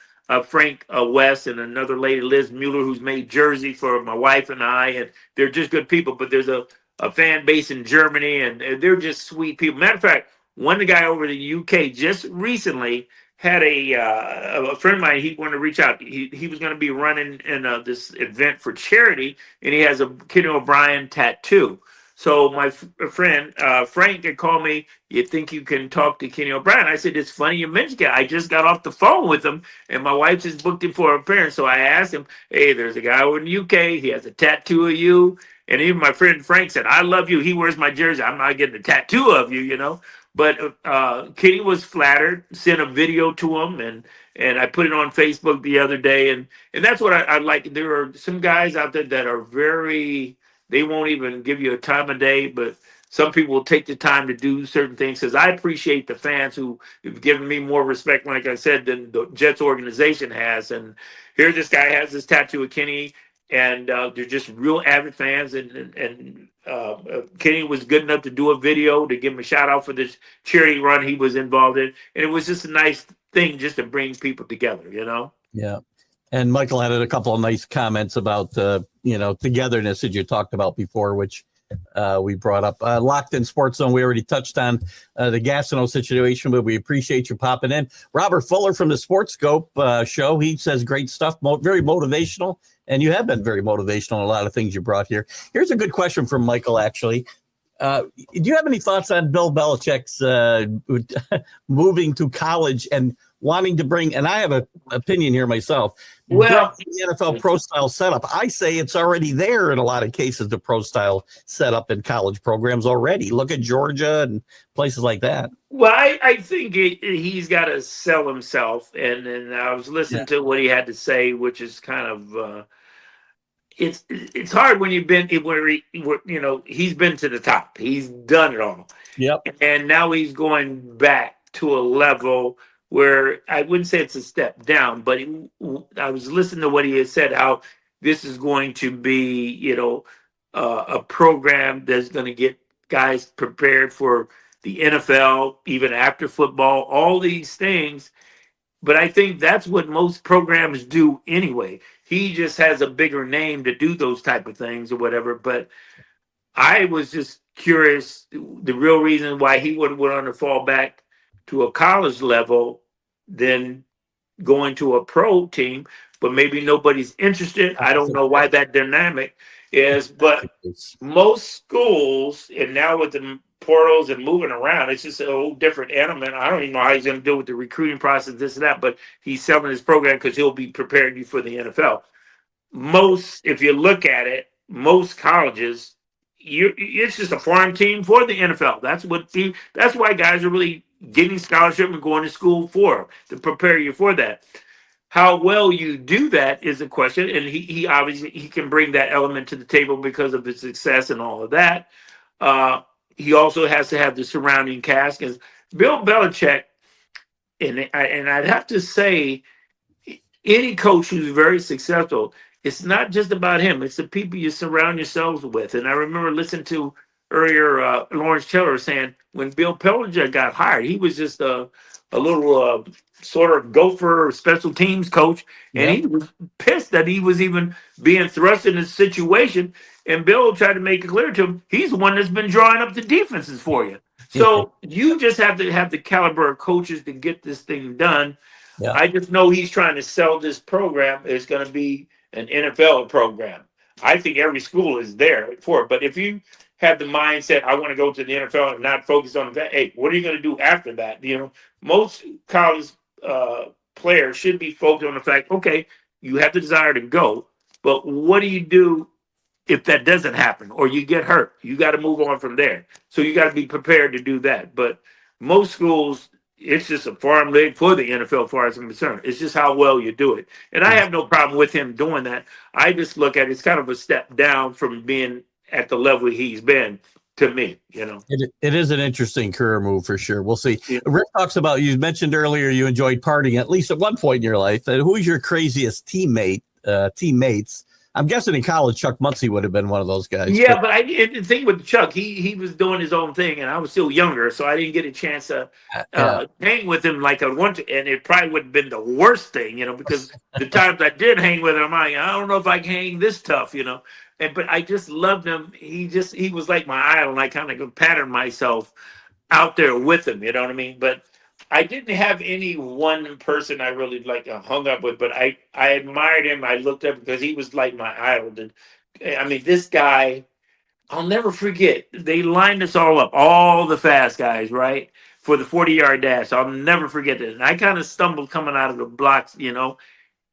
Frank West, and another lady, Liz Mueller, who's made jersey for my wife and I, and they're just good people. But there's a fan base in Germany, and they're just sweet people. Matter of fact, one guy over in the UK just recently had a friend of mine. He wanted to reach out. He was going to be running in this event for charity, and he has a Kenny O'Brien tattoo. So my friend Frank had called me. You think you can talk to Kenny O'Brien? I said, it's funny you mentioned it. I just got off the phone with him, and my wife just booked him for a appearance. So I asked him, hey, there's a guy over in the UK. He has a tattoo of you. And even my friend Frank said, I love you. He wears my jersey. I'm not getting a tattoo of you, But Kenny was flattered, sent a video to him, and I put it on Facebook the other day. And that's what I like. There are some guys out there that are they won't even give you a time of day, but some people will take the time to do certain things, because I appreciate the fans who have given me more respect, like I said, than the Jets organization has. And here this guy has this tattoo of Kenny, and they're just real avid fans. And Kenny was good enough to do a video to give him a shout out for this charity run he was involved in. And it was just a nice thing just to bring people together, Yeah. And Michael added a couple of nice comments about, togetherness that you talked about before, which we brought up. Locked in Sports Zone, we already touched on the Gastineau situation, but we appreciate you popping in. Robert Fuller from the Sports Scope show, he says great stuff, very motivational. And you have been very motivational in a lot of things you brought here. Here's a good question from Michael, actually. Do you have any thoughts on Bill Belichick's moving to college and wanting to bring, and I have an opinion here myself, well, the NFL pro style setup? I say it's already there in a lot of cases, the pro style setup in college programs already. Look at Georgia and places like that. Well, I think he's got to sell himself. And I was listening to what he had to say, which is kind of, it's hard when you've been where he's been to the top. He's done it all. Yep. And now he's going back to a level where I wouldn't say it's a step down, but I was listening to what he had said, how this is going to be, a program that's going to get guys prepared for the NFL, even after football, all these things. But I think that's what most programs do anyway. He just has a bigger name to do those type of things or whatever. But I was just curious the real reason why he would want to fall back to a college level than going to a pro team, but maybe nobody's interested. I don't know why that dynamic is, but most schools, and now with the portals and moving around, it's just a whole different animal. I don't even know how he's going to deal with the recruiting process, this and that, but he's selling his program because he'll be preparing you for the NFL. Most, if you look at it, most colleges, it's just a farm team for the NFL. That's why guys are really getting scholarship and going to school for, to prepare you for that. How well you do that is a question, and he obviously he can bring that element to the table because of his success and all of that. He also has to have the surrounding cast, because Bill Belichick, and I'd have to say, any coach who's very successful, it's not just about him. It's the people you surround yourselves with. And I remember listening to earlier Lawrence Taylor saying when Bill Belichick got hired, he was just a little sort of gopher special teams coach, and he was pissed that he was even being thrust in this situation. And Bill tried to make it clear to him, he's the one that's been drawing up the defenses for you. So you just have to have the caliber of coaches to get this thing done. Yeah. I just know he's trying to sell this program. It's going to be an NFL program. I think every school is there for it. But if you have the mindset, I want to go to the NFL and not focus on that, hey, what are you going to do after that? You know, most college players should be focused on the fact, okay, you have the desire to go, but what do you do if that doesn't happen or you get hurt? You got to move on from there. So you got to be prepared to do that. But most schools, it's just a farm league for the NFL as far as I'm concerned. It's just how well you do it. And I have no problem with him doing that. I just look at it's kind of a step down from being at the level he's been to me, you know. It is an interesting career move for sure. We'll see. Yeah. Rick talks about, you mentioned earlier you enjoyed partying at least at one point in your life. Who's your craziest teammates? I'm guessing in college, Chuck Muncie would have been one of those guys. Yeah, but the thing with Chuck, he was doing his own thing, and I was still younger, so I didn't get a chance to hang with him like I want to. And it probably would have been the worst thing, you know, because the times I did hang with him, I'm like, I don't know if I can hang this tough, you know. But I just loved him. He was like my idol, and I kind of patterned myself out there with him, you know what I mean? But I didn't have any one person I really hung up with, but I admired him. I looked up because he was like my idol. And I mean, this guy, I'll never forget. They lined us all up, all the fast guys, right, for the 40-yard dash. I'll never forget that. And I kind of stumbled coming out of the blocks, you know,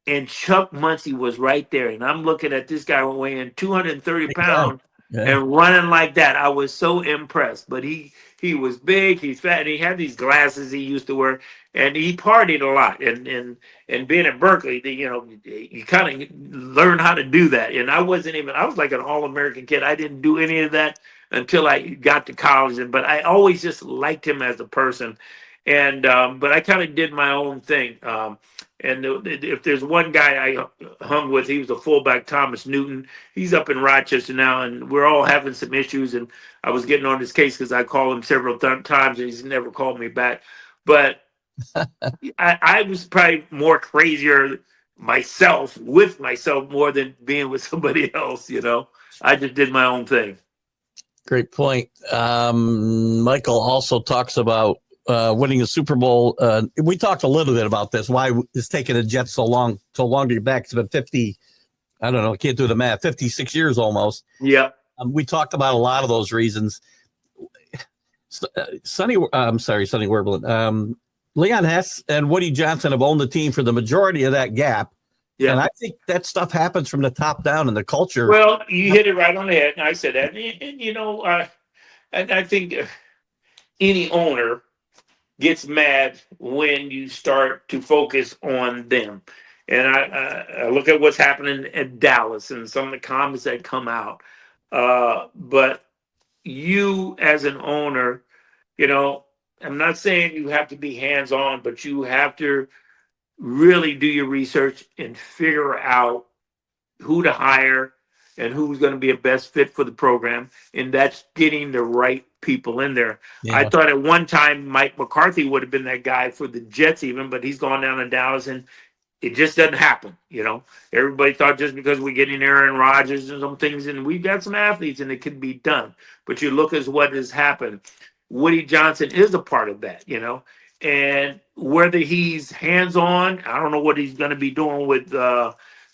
and Chuck Muncie was right there. And I'm looking at this guy weighing 230 pounds and running like that. I was so impressed. But he was big, he's fat, and he had these glasses he used to wear, and he partied a lot. And being at Berkeley, you know, you kind of learn how to do that. And I was like an all-American kid. I didn't do any of that until I got to college. But I always just liked him as a person. And but I kind of did my own thing. And if there's one guy I hung with, he was a fullback, Thomas Newton. He's up in Rochester now, and we're all having some issues. And I was getting on his case because I called him several times, and he's never called me back. But I was probably more crazier with myself more than being with somebody else, you know. I just did my own thing. Great point. Michael also talks about winning a Super Bowl. We talked a little bit about this. Why it's taking the Jets so long to get back? It's been 50, I don't know, I can't do the math, 56 years almost. Yeah. We talked about a lot of those reasons. Sonny Werblin, Leon Hess and Woody Johnson have owned the team for the majority of that gap. Yeah. And I think that stuff happens from the top down in the culture. Well, you hit it right on the head. And I said that. And you know, and I think any owner gets mad when you start to focus on them. And I look at what's happening at Dallas and some of the comments that come out. But you as an owner, you know, I'm not saying you have to be hands-on, but you have to really do your research and figure out who to hire and who's going to be a best fit for the program. And that's getting the right people in there. Yeah. I thought at one time Mike McCarthy would have been that guy for the Jets even, but he's gone down to Dallas, and it just doesn't happen. Everybody thought just because we're getting Aaron Rodgers and some things, and we've got some athletes, and it can be done. But you look at what has happened. Woody Johnson is a part of that, and whether he's hands-on, I don't know what he's going to be doing with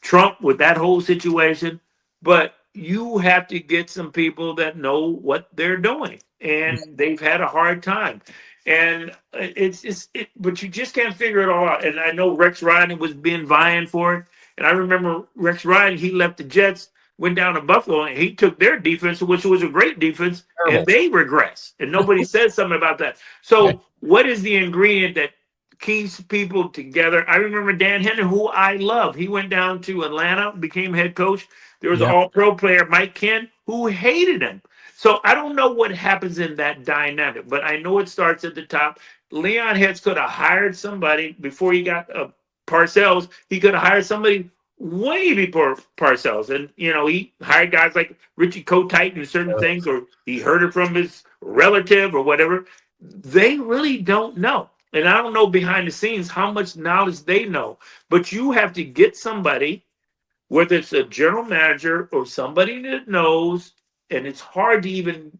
Trump with that whole situation, but you have to get some people that know what they're doing, and they've had a hard time. And but you just can't figure it all out. And I know Rex Ryan was vying for it. And I remember Rex Ryan, he left the Jets, went down to Buffalo, and he took their defense, which was a great defense, and they regressed. And nobody said something about that. So what is the ingredient that keeps people together? I remember Dan Henry, who I love. He went down to Atlanta, became head coach. There was an all-pro player, Mike Ken, who hated him. So I don't know what happens in that dynamic, but I know it starts at the top. Leon Hetz could have hired somebody before he got Parcells. He could have hired somebody way before Parcells. And, he hired guys like Richie Kotite and certain things, or he heard it from his relative or whatever. They really don't know. And I don't know behind the scenes how much knowledge they know. But you have to get somebody, whether it's a general manager or somebody that knows. And it's hard to even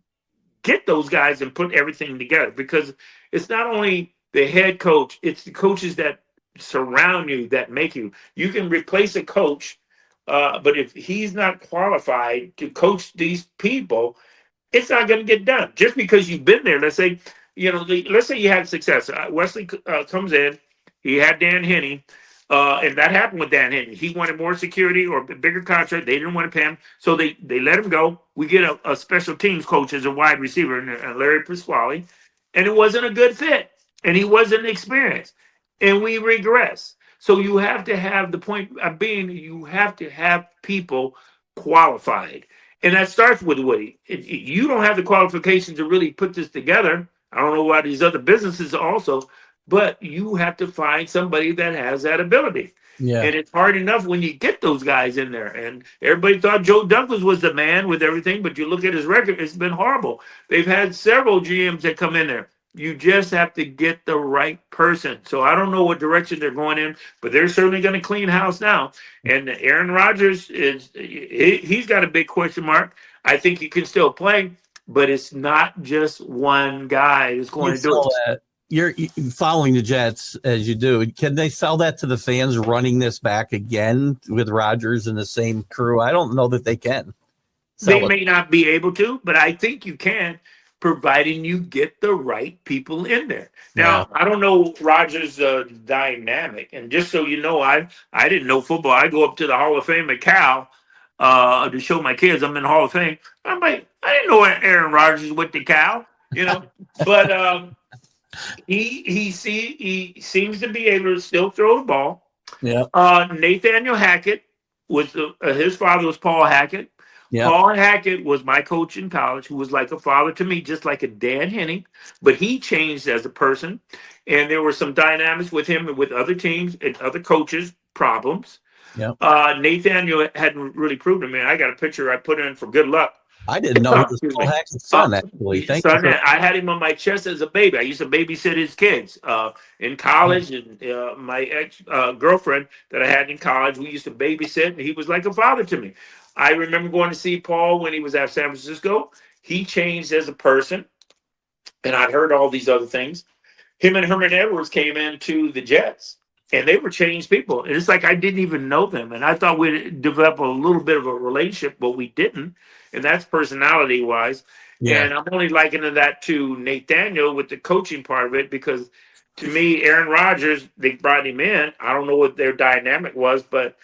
get those guys and put everything together, because it's not only the head coach, it's the coaches that surround you that make you. You can replace a coach, but if he's not qualified to coach these people, it's not going to get done. Just because you've been there, let's say you had success. Wesley comes in, he had Dan Henney. And that happened with Dan Henry. He wanted more security or a bigger contract. They didn't want to pay him, so they let him go. We get a special teams coach as a wide receiver, Larry Pasquale, and it wasn't a good fit, and he wasn't experienced, and we regress. So you have to have, the point of being, you have to have people qualified, and that starts with Woody. You don't have the qualifications to really put this together. I don't know why these other businesses also. But you have to find somebody that has that ability. Yeah. And it's hard enough when you get those guys in there. And everybody thought Joe Douglas was the man with everything, but you look at his record, it's been horrible. They've had several GMs that come in there. You just have to get the right person. So I don't know what direction they're going in, but they're certainly going to clean house now. And Aaron Rodgers, he's got a big question mark. I think he can still play, but it's not just one guy that's going to do it. You're following the Jets as you do. Can they sell that to the fans, running this back again with Rodgers and the same crew? I don't know that they can. They may not be able to, but I think you can, providing you get the right people in there. Now, I don't know Rodgers' dynamic. And just so you know, I didn't know football. I go up to the Hall of Fame at Cal to show my kids I'm in the Hall of Fame. I'm like, I didn't know Aaron Rodgers went to Cal, but he seems to be able to still throw the ball. Yeah. Nathaniel Hackett was his father was Paul Hackett. Yep. Paul Hackett was my coach in college, who was like a father to me, just like a Dan Henning, but he changed as a person. And there were some dynamics with him and with other teams and other coaches, problems. Yep. Nathaniel hadn't really proved to me. I got a picture I put in for good luck. I didn't know it was Paul Hackett's son, actually. Thank you. I had him on my chest as a baby. I used to babysit his kids in college. And my ex-girlfriend that I had in college, we used to babysit, and he was like a father to me. I remember going to see Paul when he was at San Francisco. He changed as a person, and I'd heard all these other things. Him and Herman Edwards came into the Jets, and they were changed people. And it's like I didn't even know them, and I thought we'd develop a little bit of a relationship, but we didn't. And that's personality-wise. Yeah. And I'm only likening that to Nathaniel with the coaching part of it, because to me, Aaron Rodgers, they brought him in. I don't know what their dynamic was, but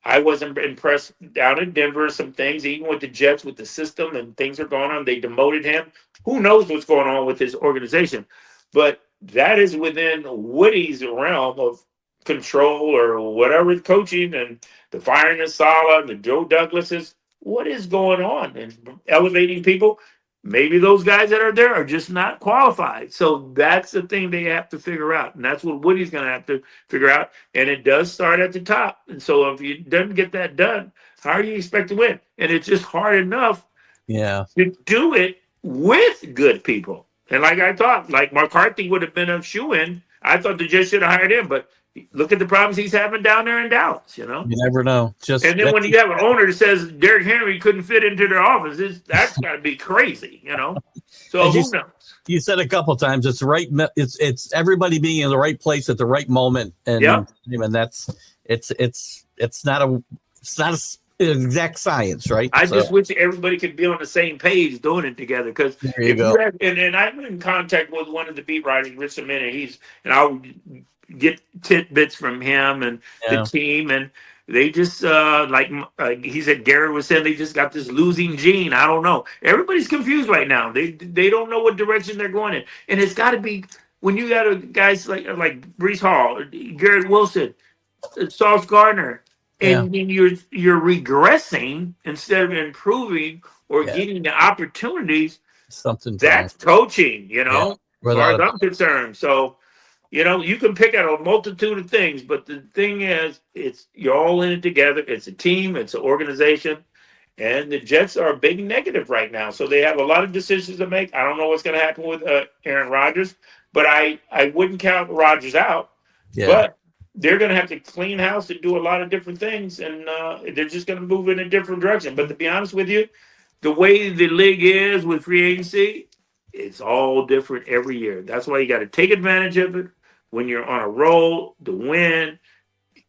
I wasn't impressed down in Denver. Some things, even with the Jets, with the system and things are going on. They demoted him. Who knows what's going on with his organization? But that is within Woody's realm of control or whatever coaching, and the firing of Saleh and the Joe Douglases. What is going on? And elevating people, maybe those guys that are there are just not qualified. So that's the thing they have to figure out. And that's what Woody's going to have to figure out. And it does start at the top. And so if you doesn't get that done, how are you expect to win? And it's just hard enough to do it with good people. And like I thought, like McCarthy would have been a shoe-in. I thought the Jets should have hired him, but look at the problems he's having down there in Dallas, You never know. And then when you have an owner that says Derrick Henry couldn't fit into their office, that's got to be crazy, So who knows? You said a couple of times it's right. It's everybody being in the right place at the right moment, and that's it's not an exact science, right? I just wish everybody could be on the same page doing it together. Because and I'm in contact with one of the beat writers, Rich Semena, and I'll get tidbits from him and the team, and they just like he said, Garrett was saying, they just got this losing gene. I don't know. Everybody's confused right now. They don't know what direction they're going in, and it's got to be when you got guys like Breece Hall, Garrett Wilson, Sauce Gardner, and then you're regressing instead of improving or getting the opportunities. That's coaching, as far as I'm concerned. So. You can pick out a multitude of things, but the thing is, you're all in it together. It's a team, it's an organization, and the Jets are a big negative right now. So they have a lot of decisions to make. I don't know what's going to happen with Aaron Rodgers, but I wouldn't count Rodgers out. Yeah. But they're going to have to clean house and do a lot of different things, and they're just going to move in a different direction. But to be honest with you, the way the league is with free agency, it's all different every year. That's why you got to take advantage of it. When you're on a roll to win,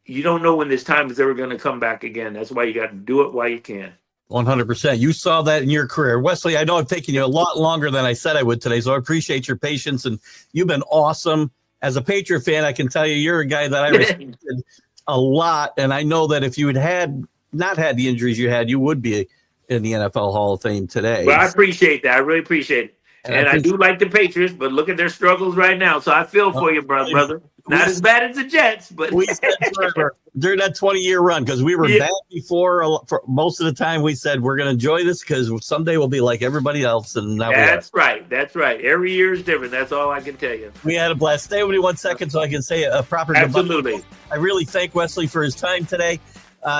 you don't know when this time is ever going to come back again. That's why you got to do it while you can. 100%. You saw that in your career. Wesley, I know I've taken you a lot longer than I said I would today, so I appreciate your patience, and you've been awesome. As a Patriot fan, I can tell you you're a guy that I respected a lot, and I know that if you had not had the injuries you had, you would be in the NFL Hall of Fame today. Well, I appreciate that. I really appreciate it. And I do like the Patriots, but look at their struggles right now. So I feel for you, brother. Not as bad as the Jets, but we said forever during that 20-year run, because we were bad before. For most of the time, we said we're going to enjoy this because someday we'll be like everybody else. And now that's right. That's right. Every year is different. That's all I can tell you. We had a blast. Stay with me 1 second so I can say a proper absolutely. Goodbye. I really thank Wesley for his time today.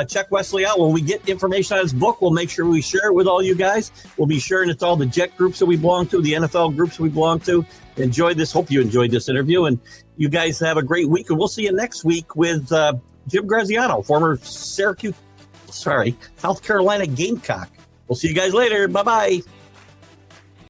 Check Wesley out. When we get information on his book, we'll make sure we share it with all you guys. We'll be sharing it to all the Jet groups that we belong to, the NFL groups we belong to. Enjoy this. Hope you enjoyed this interview. And you guys have a great week. And we'll see you next week with Jim Graziano, former South Carolina Gamecock. We'll see you guys later. Bye-bye.